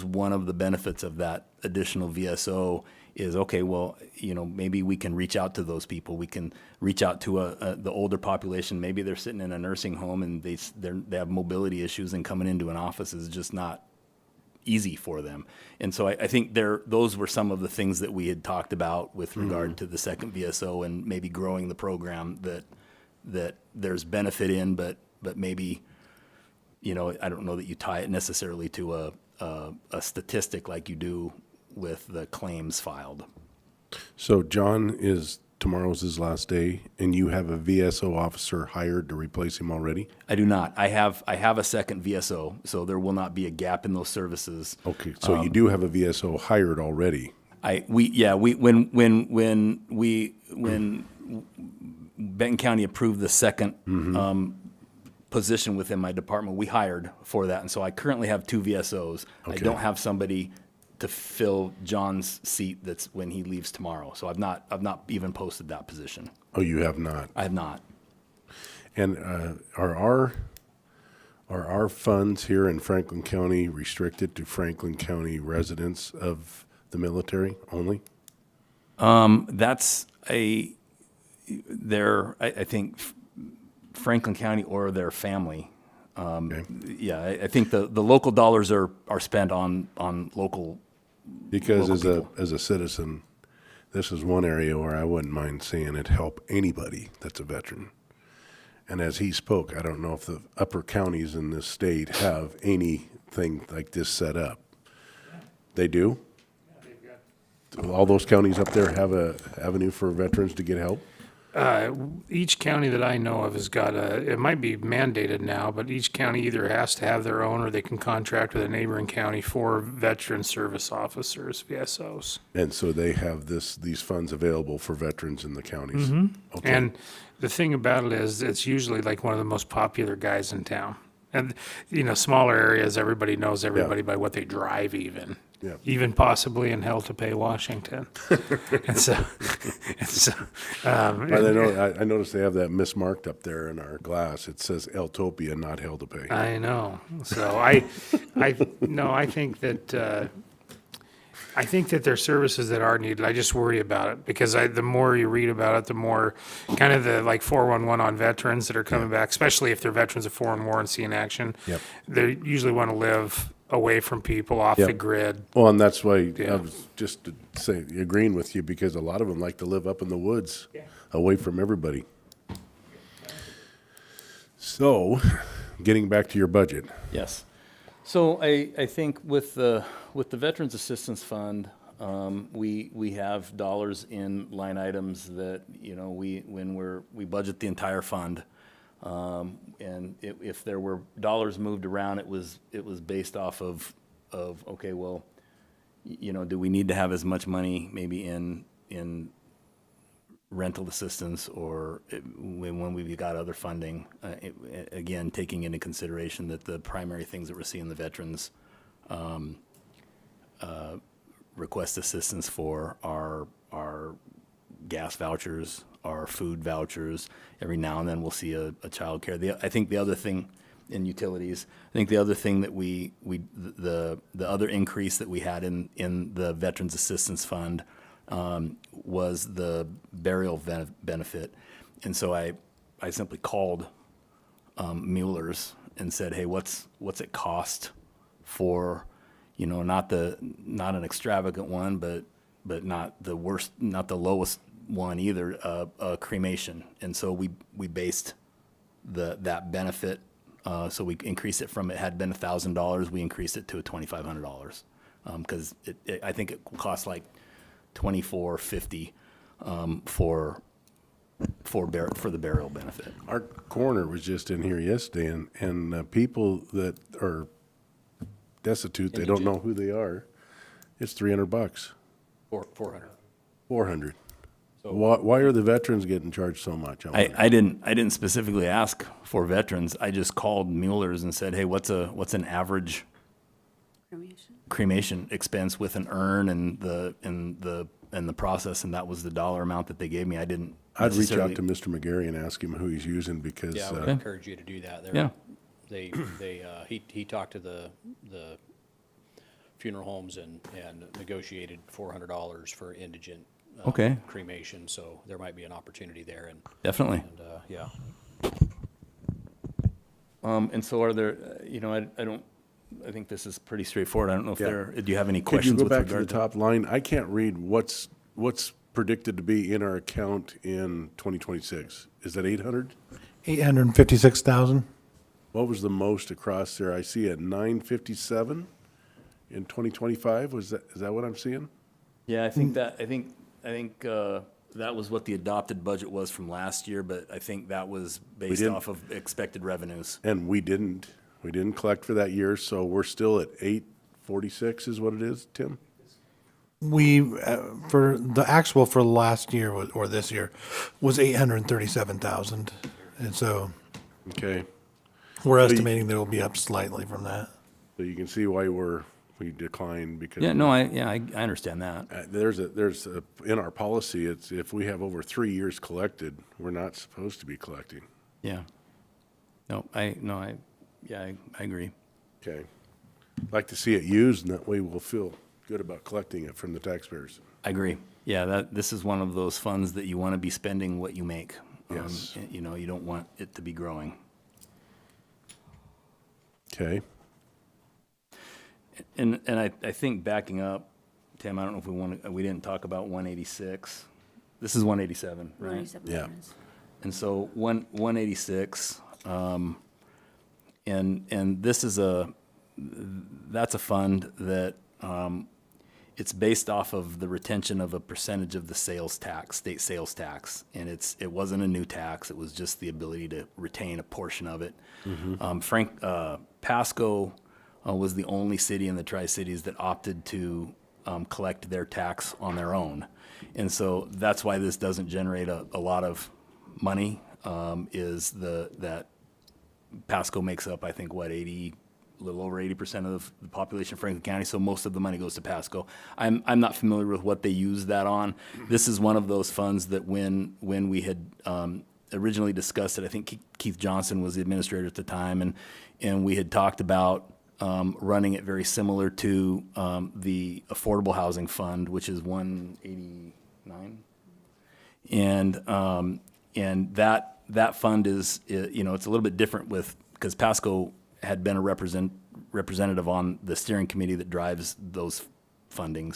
Speaker 8: one of the benefits of that additional VSO is, okay, well, maybe we can reach out to those people. We can reach out to the older population. Maybe they're sitting in a nursing home and they have mobility issues, and coming into an office is just not easy for them. And so I think those were some of the things that we had talked about with regard to the second VSO, and maybe growing the program that there's benefit in, but maybe, I don't know that you tie it necessarily to a statistic like you do with the claims filed.
Speaker 3: So tomorrow's his last day, and you have a VSO officer hired to replace him already?
Speaker 8: I do not. I have a second VSO, so there will not be a gap in those services.
Speaker 3: Okay, so you do have a VSO hired already?
Speaker 8: When Benton County approved the second position within my department, we hired for that, and so I currently have two VSOs.
Speaker 3: Okay.
Speaker 8: I don't have somebody to fill John's seat that's when he leaves tomorrow. So I've not even posted that position.
Speaker 3: Oh, you have not?
Speaker 8: I have not.
Speaker 3: And are our funds here in Franklin County restricted to Franklin County residents of the military only?
Speaker 8: I think Franklin County or their family.
Speaker 3: Okay.
Speaker 8: Yeah, I think the local dollars are spent on local.
Speaker 3: Because
Speaker 8: local
Speaker 3: as a citizen, this is one area where I wouldn't mind seeing it help anybody that's a veteran. And as he spoke, I don't know if the upper counties in this state have anything like this set up. They do? All those counties up there have a avenue for veterans to get help?
Speaker 4: Each county that I know of has got it might be mandated now, but each county either has to have their own or they can contract with a neighboring county for veteran service officers, VSOs.
Speaker 3: And so they have these funds available for veterans in the counties. Okay.
Speaker 4: And the thing about it is, it's usually like one of the most popular guys in town. And, smaller areas, everybody knows everybody by what they drive even.
Speaker 3: Yeah.
Speaker 4: Even possibly in hell to pay Washington. and so,
Speaker 3: I noticed they have that mismarked up there in our glass. It says Eltopia, not Hell to Pay.
Speaker 4: I know. So I think that, I think that there are services that are needed. I just worry about it because the more you read about it, the more kind of the like 411 on veterans that are coming back, especially if they're veterans of foreign war and seeing action.
Speaker 3: Yep.
Speaker 4: They usually want to live away from people, off
Speaker 3: Yep.
Speaker 4: the grid.
Speaker 3: Well, and that's why
Speaker 4: Yeah.
Speaker 3: I was just to say, agreeing with you, because a lot of them like to live up in the woods, away from everybody. So, getting back to your budget.
Speaker 8: Yes. So I think with the Veterans Assistance Fund, we have dollars in line items that, we budget the entire fund. And if there were dollars moved around, it was based off of, okay, well, do we need to have as much money maybe in rental assistance or when we've got other funding, again, taking into consideration that the primary things that we're seeing the veterans request assistance for are gas vouchers, our food vouchers. Every now and then we'll see a child care. I think the other thing in utilities, I think the other thing that the other increase that we had in the Veterans Assistance Fund was the burial benefit. And so I simply called Mueller's and said, hey, what's it cost for, not an extravagant one, but not the worst, not the lowest one either, cremation. And so we based that benefit. So we increased it from, it had been $1,000, we increased it to $2,500. Because I think it costs like $24.50 for the burial benefit.
Speaker 3: Our coroner was just in here yesterday, and people that are destitute, they don't know who they are. It's $300.
Speaker 6: 400.
Speaker 3: 400. Why are the veterans getting charged so much?
Speaker 8: I didn't specifically ask for veterans. I just called Mueller's and said, hey, what's an average cremation expense with an urn and the process, and that was the dollar amount that they gave me.
Speaker 3: I'd reach out to Mr. McGarry and ask him who he's using because
Speaker 6: Yeah, I would encourage you to do that.
Speaker 8: Yeah.
Speaker 6: He talked to the funeral homes and negotiated $400 for indigent
Speaker 8: Okay.
Speaker 6: cremation, so there might be an opportunity there, and
Speaker 8: Definitely.
Speaker 6: yeah.
Speaker 8: And so are there, I think this is pretty straightforward. I don't know if do you have any
Speaker 3: could you
Speaker 8: questions
Speaker 3: go
Speaker 8: with
Speaker 3: back to the
Speaker 8: regard to?
Speaker 3: top line? I can't read what's predicted to be in our account in 2026. Is that 800?
Speaker 1: 856,000.
Speaker 3: What was the most across there? I see at 957 in 2025. Is that what I'm seeing?
Speaker 8: Yeah, I think that was what the adopted budget was from last year, but I think that was based
Speaker 3: didn't-
Speaker 8: off of expected revenues.
Speaker 3: And we didn't collect for that year, so we're still at 846 is what it is, Tim?
Speaker 1: We, for the actual for last year or this year was 837,000. And so
Speaker 3: Okay.
Speaker 1: we're estimating that it'll be up slightly from that.
Speaker 3: So you can see why we declined because
Speaker 8: Yeah, no, I understand that.
Speaker 3: there's in our policy, it's if we have over 3 years collected, we're not supposed to be collecting.
Speaker 8: Yeah. I agree.
Speaker 3: Okay. Like to see it used, and that way we'll feel good about collecting it from the taxpayers.
Speaker 8: I agree. Yeah, this is one of those funds that you want to be spending what you make.
Speaker 3: Yes.
Speaker 8: You don't want it to be growing.
Speaker 3: Okay.
Speaker 8: And I think backing up, Tim, I don't know if we didn't talk about 186. This is 187, right?
Speaker 9: 97
Speaker 3: Yeah.
Speaker 9: cents.
Speaker 8: And so 186, and this is that's a fund that it's based off of the retention of a percentage of the sales tax, state sales tax, and it wasn't a new tax. It was just the ability to retain a portion of it. Pasco was the only city in the Tri-Cities that opted to collect their tax on their own, and so that's why this doesn't generate a lot of money. That Pasco makes up, I think, what, a little over 80% of the population of Franklin County, so most of the money goes to Pasco. I'm not familiar with what they use that on. This is one of those funds that when we had originally discussed it, I think Keith Johnson was the administrator at the time, and we had talked about running it very similar to the Affordable Housing Fund, which is 189, and that fund is, you know, it's a little bit different because Pasco had been a representative on the steering committee that drives those funding.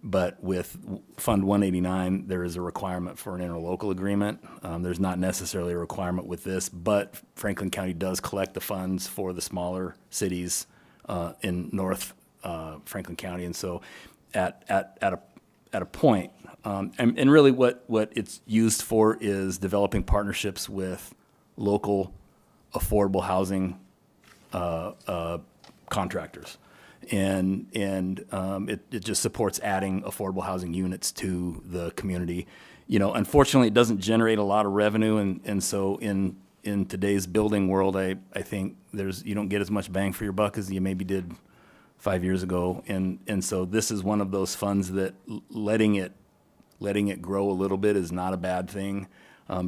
Speaker 8: But with Fund 189, there is a requirement for an interlocal agreement. There's not necessarily a requirement with this, but Franklin County does collect the funds for the smaller cities in North Franklin County, and so at a point, and really what it's used for is developing partnerships with local affordable housing contractors, and it just supports adding affordable housing units to the community. You know, unfortunately, it doesn't generate a lot of revenue, and so in today's building world, I think you don't get as much bang for your buck as you maybe did 5 years ago, and so this is one of those funds that letting it grow a little bit is not a bad thing,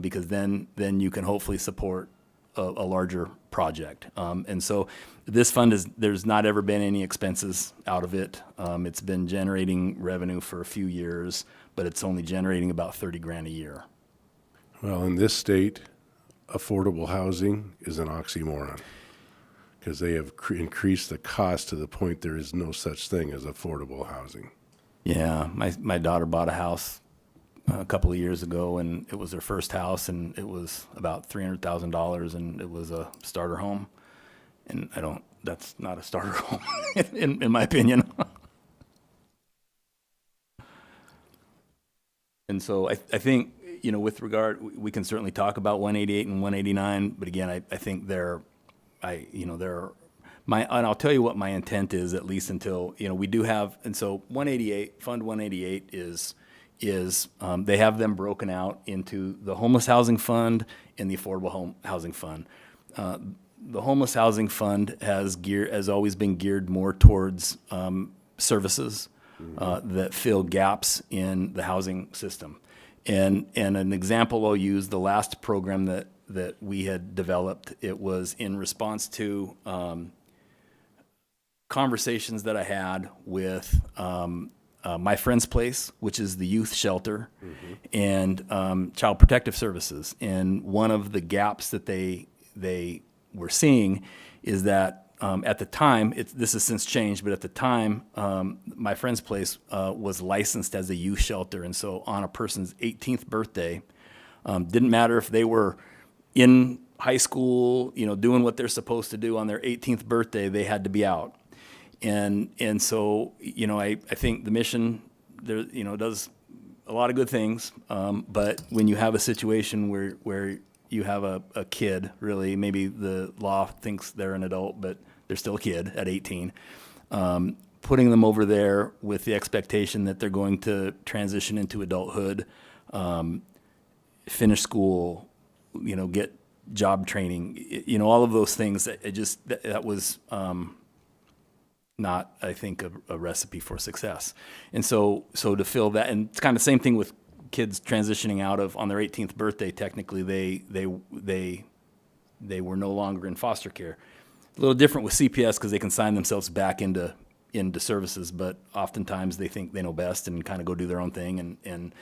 Speaker 8: because then you can hopefully support a larger project. And so this fund there's not ever been any expenses out of it. It's been generating revenue for a few years, but it's only generating about $30,000 a year.
Speaker 3: Well, in this state, affordable housing is an oxymoron because they have increased the cost to the point there is no such thing as affordable housing.
Speaker 8: Yeah, my daughter bought a house a couple of years ago, and it was her first house, and it was about $300,000, and it was a starter home. And that's not a starter home, in my opinion. And so I think, you know, with regard, we can certainly talk about 188 and 189, but again, I think and I'll tell you what my intent is, at least until, you know, we do have, and so 188, Fund 188 is they have them broken out into the Homeless Housing Fund and the Affordable Housing Fund. The Homeless Housing Fund has always been geared more towards services that fill gaps in the housing system. And an example I'll use, the last program that we had developed, it was in response to conversations that I had with My Friend's Place, which is the youth shelter, and Child Protective Services. And one of the gaps that they were seeing is that at the time, this has since changed, but at the time, My Friend's Place was licensed as a youth shelter. And so on a person's 18th birthday, didn't matter if they were in high school, you know, doing what they're supposed to do on their 18th birthday, they had to be out. And so, you know, I think the mission there, you know, does a lot of good things. But when you have a situation where you have a kid, really, maybe the law thinks they're an adult, but they're still a kid at 18, putting them over there with the expectation that they're going to transition into adulthood, finish school, you know, get job training, you know, all of those things, that was not, I think, a recipe for success. And so to fill that, and it's kind of the same thing with kids transitioning out of, on their 18th birthday, technically they were no longer in foster care. A little different with CPS because they can sign themselves back into services, but oftentimes they think they know best and kind of go do their own thing. And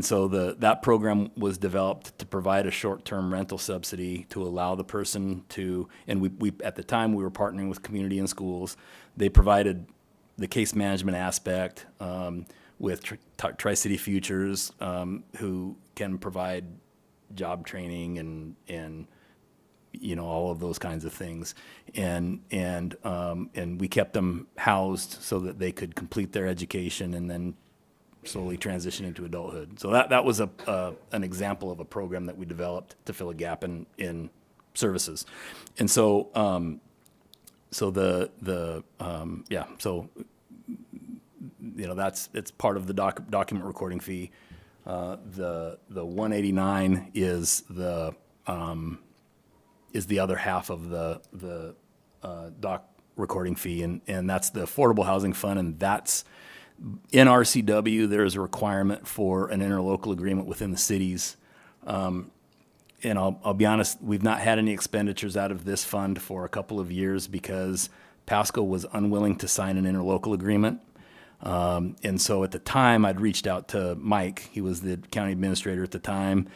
Speaker 8: so that program was developed to provide a short-term rental subsidy to allow the person to, and we at the time we were partnering with community and schools. They provided the case management aspect with Tri-City Futures, who can provide job training and you know, all of those kinds of things. And we kept them housed so that they could complete their education and then slowly transition into adulthood. So that was an example of a program that we developed to fill a gap in services. And so, you know, it's part of the document recording fee. The 189 is the other half of the doc recording fee, and that's the Affordable Housing Fund, and that's in RCW. There is a requirement for an interlocal agreement within the cities. And I'll be honest, we've not had any expenditures out of this fund for a couple of years because Pasco was unwilling to sign an interlocal agreement. And so at the time, I'd reached out to Mike. He was the county administrator at the time.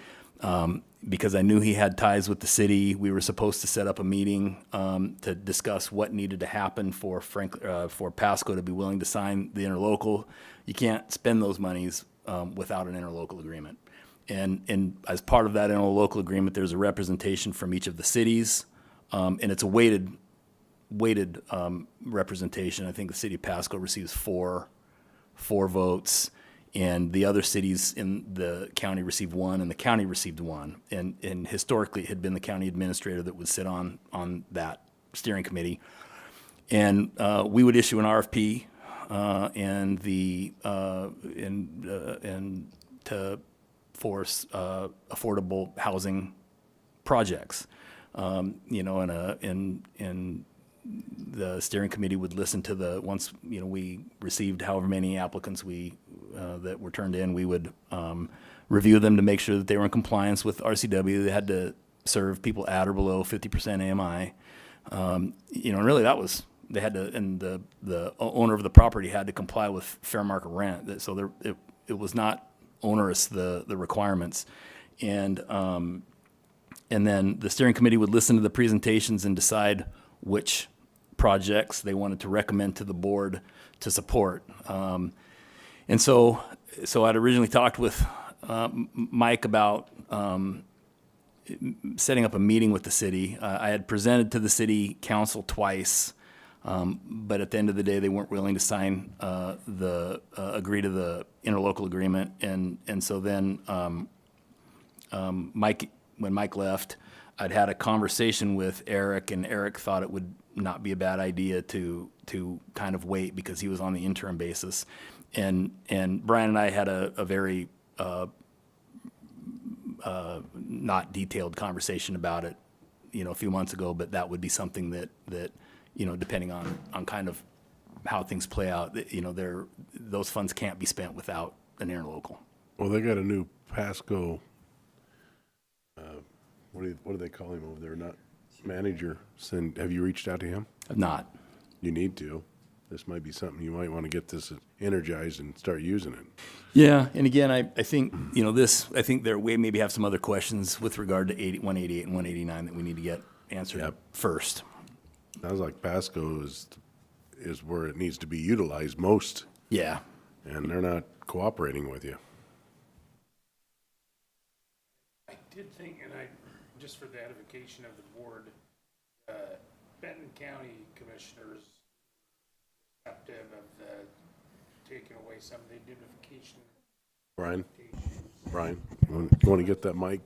Speaker 8: Because I knew he had ties with the city. We were supposed to set up a meeting to discuss what needed to happen for Pasco to be willing to sign the interlocal. You can't spend those monies without an interlocal agreement. And as part of that interlocal agreement, there's a representation from each of the cities, and it's a weighted representation. I think the city of Pasco receives four votes, and the other cities in the county received one, and the county received one. And historically, it had been the county administrator that would sit on that steering committee. And we would issue an RFP to force affordable housing projects. You know, and the steering committee would listen to once, you know, we received however many applicants that were turned in, we would review them to make sure that they were in compliance with RCW. They had to serve people at or below 50% AMI. You know, and really they had to, and the owner of the property had to comply with fair market rent. So it was not onerous, the requirements. And then the steering committee would listen to the presentations and decide which projects they wanted to recommend to the board to support. And so I'd originally talked with Mike about setting up a meeting with the city. I had presented to the city council twice, but at the end of the day, they weren't willing to sign agree to the interlocal agreement. And so then when Mike left, I'd had a conversation with Eric, and Eric thought it would not be a bad idea to kind of wait because he was on the interim basis. And Brian and I had a very not detailed conversation about it, you know, a few months ago, but that would be something that you know, depending on kind of how things play out, you know, those funds can't be spent without an interlocal.
Speaker 3: Well, they got a new Pasco, what do they call him over there? Not manager. Have you reached out to him?
Speaker 8: I've not.
Speaker 3: You need to. This might be something you might want to get this energized and start using it.
Speaker 8: Yeah, and again, I think, you know, I think we maybe have some other questions with regard to 188 and 189 that we need to get answered first.
Speaker 3: Sounds like Pasco is where it needs to be utilized most.
Speaker 8: Yeah.
Speaker 3: And they're not cooperating with you.
Speaker 4: I did think, and just for the edification of the board, Benton County Commissioners receptive of taking away some of the identification.
Speaker 3: Brian, you want to get that mic?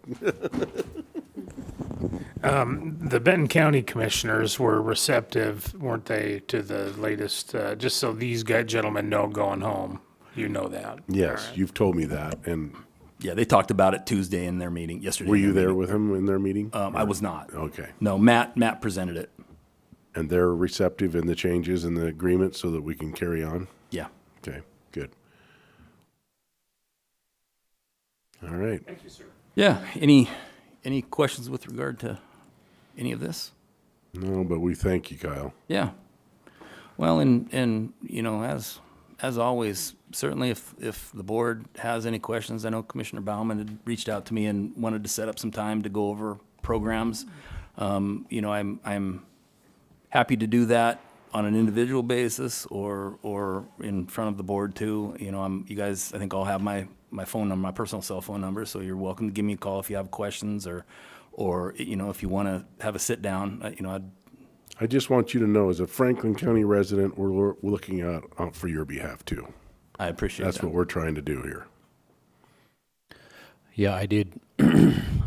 Speaker 4: The Benton County Commissioners were receptive, weren't they, to the latest, just so these gentlemen know going home. You know that.
Speaker 3: Yes,
Speaker 4: Right.
Speaker 3: you've told me that. And
Speaker 8: Yeah, they talked about it Tuesday in their meeting, yesterday.
Speaker 3: were
Speaker 8: in
Speaker 3: you
Speaker 8: their
Speaker 3: there
Speaker 8: meeting.
Speaker 3: with him in their meeting?
Speaker 8: I was not.
Speaker 3: Okay.
Speaker 8: No, Matt presented it.
Speaker 3: And they're receptive in the changes in the agreement so that we can carry on?
Speaker 8: Yeah.
Speaker 3: Okay, good. All right.
Speaker 4: Thank you, sir.
Speaker 8: Yeah. Any questions with regard to any of this?
Speaker 3: No, but we thank you, Kyle.
Speaker 8: Yeah. Well, and you know, as always, certainly if the board has any questions, I know Commissioner Bauman had reached out to me and wanted to set up some time to go over programs. You know, I'm happy to do that on an individual basis or in front of the board too. You know, you guys, I think all have my phone number, my personal cell phone number, so you're welcome to give me a call if you have questions or or, you know, if you want to have a sit down, you know,
Speaker 3: I just want you to know, as a Franklin County resident, we're looking out for your behalf too.
Speaker 8: I appreciate
Speaker 3: That's
Speaker 8: that.
Speaker 3: what we're trying to do here.
Speaker 6: Yeah, I did.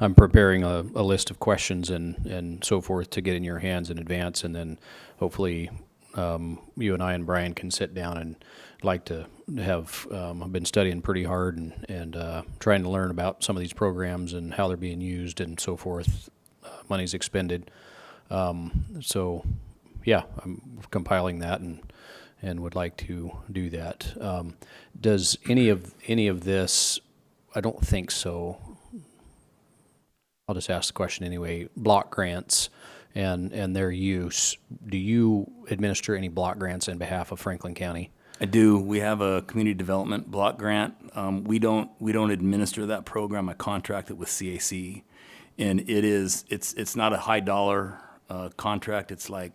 Speaker 6: I'm preparing a list of questions and so forth to get in your hands in advance, and then hopefully you and I and Brian can sit down and like to have. I've been studying pretty hard and trying to learn about some of these programs and how they're being used and so forth. Money's expended. So, yeah, I'm compiling that and would like to do that. Does any of this? I don't think so. I'll just ask the question anyway. Block grants and their use. Do you administer any block grants in behalf of Franklin County?
Speaker 8: I do. We have a community development block grant. We don't administer that program. I contract it with CAC, and it's not a high dollar contract. It's like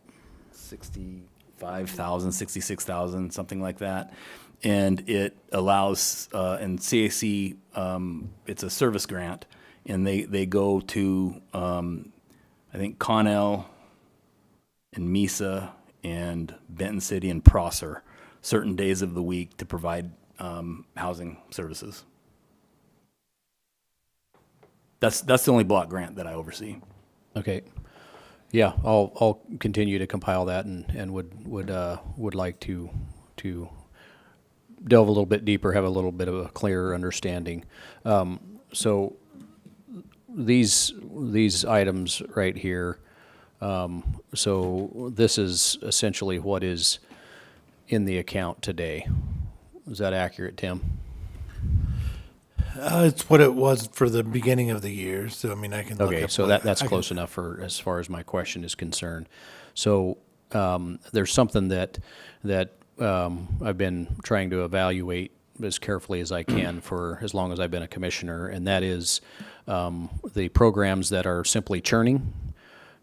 Speaker 8: 65,000, 66,000, something like that. And it allows, and CAC, it's a service grant, and they go to, I think, Connell and Mesa and Benton City and Prosser certain days of the week to provide housing services. That's the only block grant that I oversee.
Speaker 6: Okay. Yeah, I'll continue to compile that and would like to delve a little bit deeper, have a little bit of a clearer understanding. So these items right here. So this is essentially what is in the account today. Is that accurate, Tim?
Speaker 1: It's what it was for the beginning of the year, so I mean, I can look
Speaker 6: Okay,
Speaker 1: up
Speaker 6: so
Speaker 1: what-
Speaker 6: that's
Speaker 1: I can-
Speaker 6: close enough for as far as my question is concerned. So there's something that I've been trying to evaluate as carefully as I can for as long as I've been a commissioner, and that is the programs that are simply churning,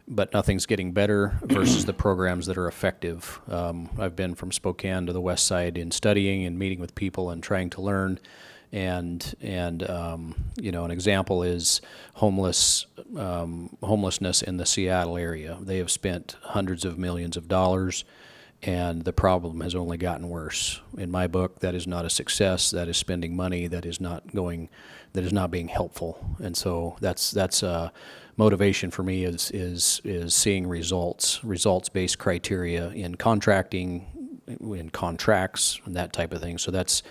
Speaker 6: but nothing's getting better versus the programs that are effective. I've been from Spokane to the west side in studying and meeting with people and trying to learn. And you know, an example is homelessness in the Seattle area. They have spent hundreds of millions of dollars, and the problem has only gotten worse. In my book, that is not a success. That is spending money that is not being helpful. And so that's motivation for me is seeing results-based criteria in contracting, in contracts, and that type of thing. So that's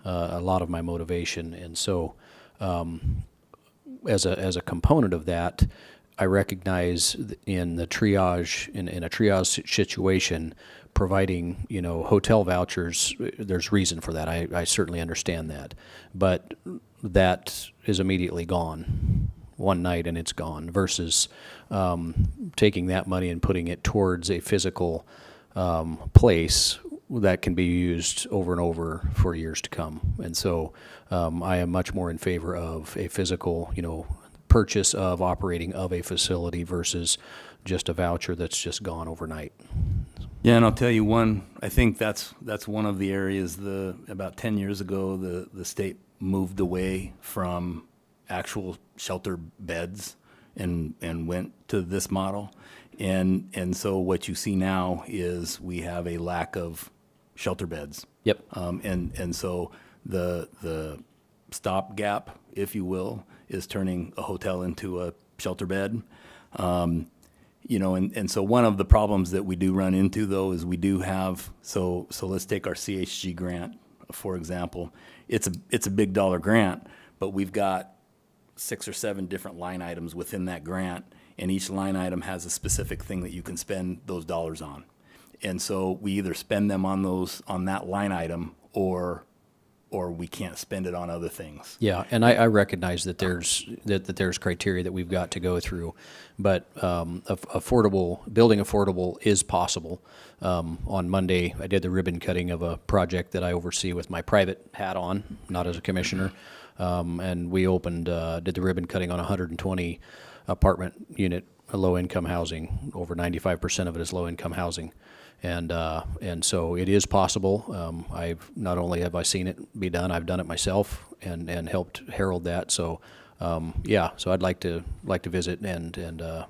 Speaker 6: a lot of my motivation. And so as a component of that, I recognize in the triage, in a triage situation, providing, you know, hotel vouchers, there's reason for that. I certainly understand that. But that is immediately gone. One night and it's gone, versus taking that money and putting it towards a physical place that can be used over and over for years to come. And so I am much more in favor of a physical, you know, purchase of operating of a facility versus just a voucher that's just gone overnight.
Speaker 8: Yeah, and I'll tell you I think that's one of the areas, about 10 years ago, the state moved away from actual shelter beds and went to this model. And so what you see now is we have a lack of shelter beds.
Speaker 6: Yep.
Speaker 8: And so the stopgap, if you will, is turning a hotel into a shelter bed. You know, and so one of the problems that we do run into, though, is we do have, so let's take our CHG grant, for example. It's a big dollar grant, but we've got 6 or 7 different line items within that grant, and each line item has a specific thing that you can spend those dollars on. And so we either spend them on that line item, or we can't spend it on other things.
Speaker 6: Yeah, and I recognize that there's criteria that we've got to go through, but building affordable is possible. On Monday, I did the ribbon cutting of a project that I oversee with my private hat on, not as a commissioner, and we did the ribbon cutting on 120 apartment unit low-income housing. Over 95% of it is low-income housing. And so it is possible. I've not only have I seen it be done, I've done it myself and helped herald that. So yeah, so I'd like to visit and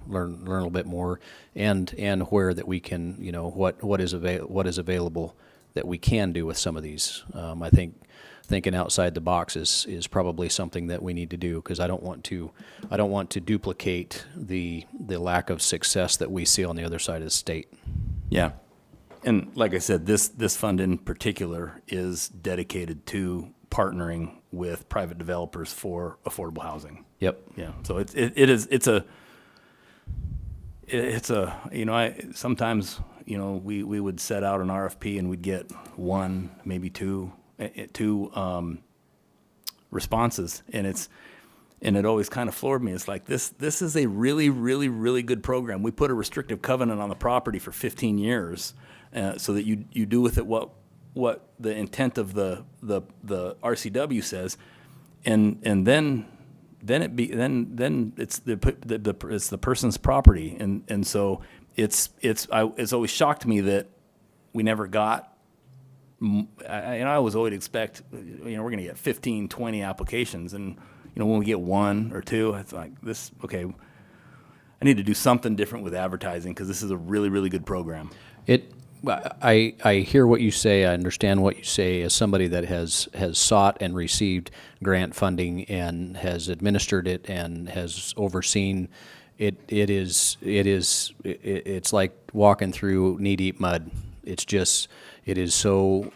Speaker 6: learn a little bit more, and where that we can, you know, what is available that we can do with some of these. I think thinking outside the box is probably something that we need to do, because I don't want to duplicate the lack of success that we see on the other side of the state.
Speaker 8: Yeah. And like I said, this fund in particular is dedicated to partnering with private developers for affordable housing.
Speaker 6: Yep.
Speaker 8: Yeah. So it's a, you know, sometimes, you know, we would set out an RFP and we'd get one, maybe two responses. And it always kind of floored me. It's like, this is a really, really, really good program. We put a restrictive covenant on the property for 15 years, so that you do with it what the intent of the RCW says, and then it's the person's property, and so it's always shocked me that we never got. I always expect, you know, we're going to get 15, 20 applications, and you know, when we get one or two, it's like this. Okay, I need to do something different with advertising, because this is a really, really good program.
Speaker 6: I hear what you say. I understand what you say as somebody that has sought and received grant funding and has administered it and has overseen it. It's like walking through knee-deep mud. It's just, it is so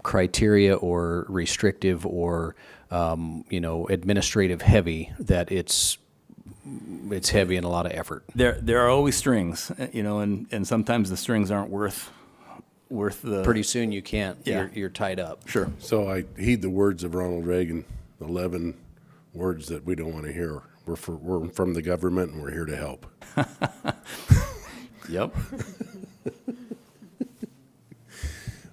Speaker 6: criteria or restrictive or you know, administrative heavy that it's heavy and a lot of effort.
Speaker 8: There are always strings, you know, and sometimes the strings aren't worth the.
Speaker 6: Pretty soon you can't.
Speaker 8: Yeah.
Speaker 6: You're tied up.
Speaker 8: Sure.
Speaker 3: So I heed the words of Ronald Reagan, 11 words that we don't want to hear. We're from the government, and we're here to help.
Speaker 8: Yep.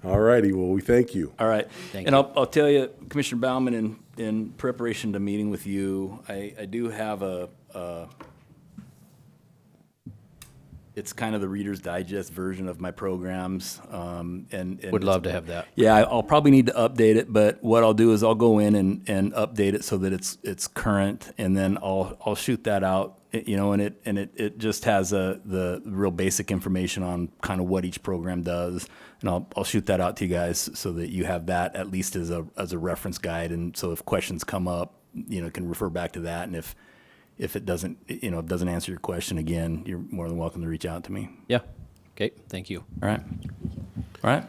Speaker 3: All righty, well, we thank you.
Speaker 8: All right.
Speaker 6: Thank
Speaker 8: and
Speaker 6: you.
Speaker 8: I'll tell you, Commissioner Bauman, in preparation to meeting with you, I do have it's kind of the Reader's Digest version of my programs. And
Speaker 6: Would love to have that.
Speaker 8: Yeah, I'll probably need to update it, but what I'll do is I'll go in and update it so that it's current, and then I'll shoot that out, you know, and it just has the real basic information on kind of what each program does, and I'll shoot that out to you guys so that you have that at least as a reference guide, and so if questions come up, you know, can refer back to that, and if it doesn't, you know, doesn't answer your question again, you're more than welcome to reach out to me.
Speaker 6: Yeah. Okay. Thank you.
Speaker 8: All right. All right.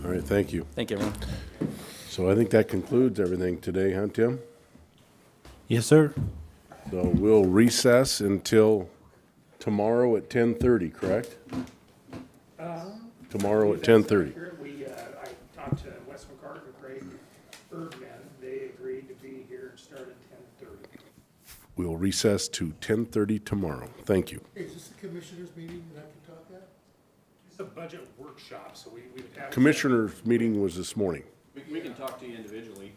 Speaker 3: All right, thank you.
Speaker 8: Thank you, everyone.
Speaker 3: So I think that concludes everything today, huh, Tim?
Speaker 1: Yes, sir.
Speaker 3: So we'll recess until tomorrow at 10:30, correct? Tomorrow at 10:30.
Speaker 4: I talked to Wes McCartan, Craig Bergman. They agreed to be here and start at 10:30.
Speaker 3: We'll recess to 10:30 tomorrow. Thank you.
Speaker 10: Is this the commissioners' meeting that I can talk at?
Speaker 4: It's a budget workshop, so we would have.
Speaker 3: Commissioners' meeting was this morning.
Speaker 6: We can talk to you individually.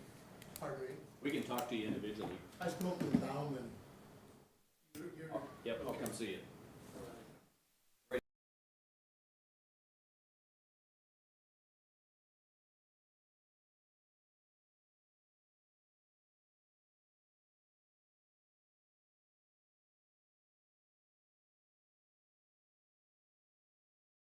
Speaker 10: Pardon me?
Speaker 6: We can talk to you individually.
Speaker 10: I spoke with Bauman.
Speaker 6: Yep. I'll come see you.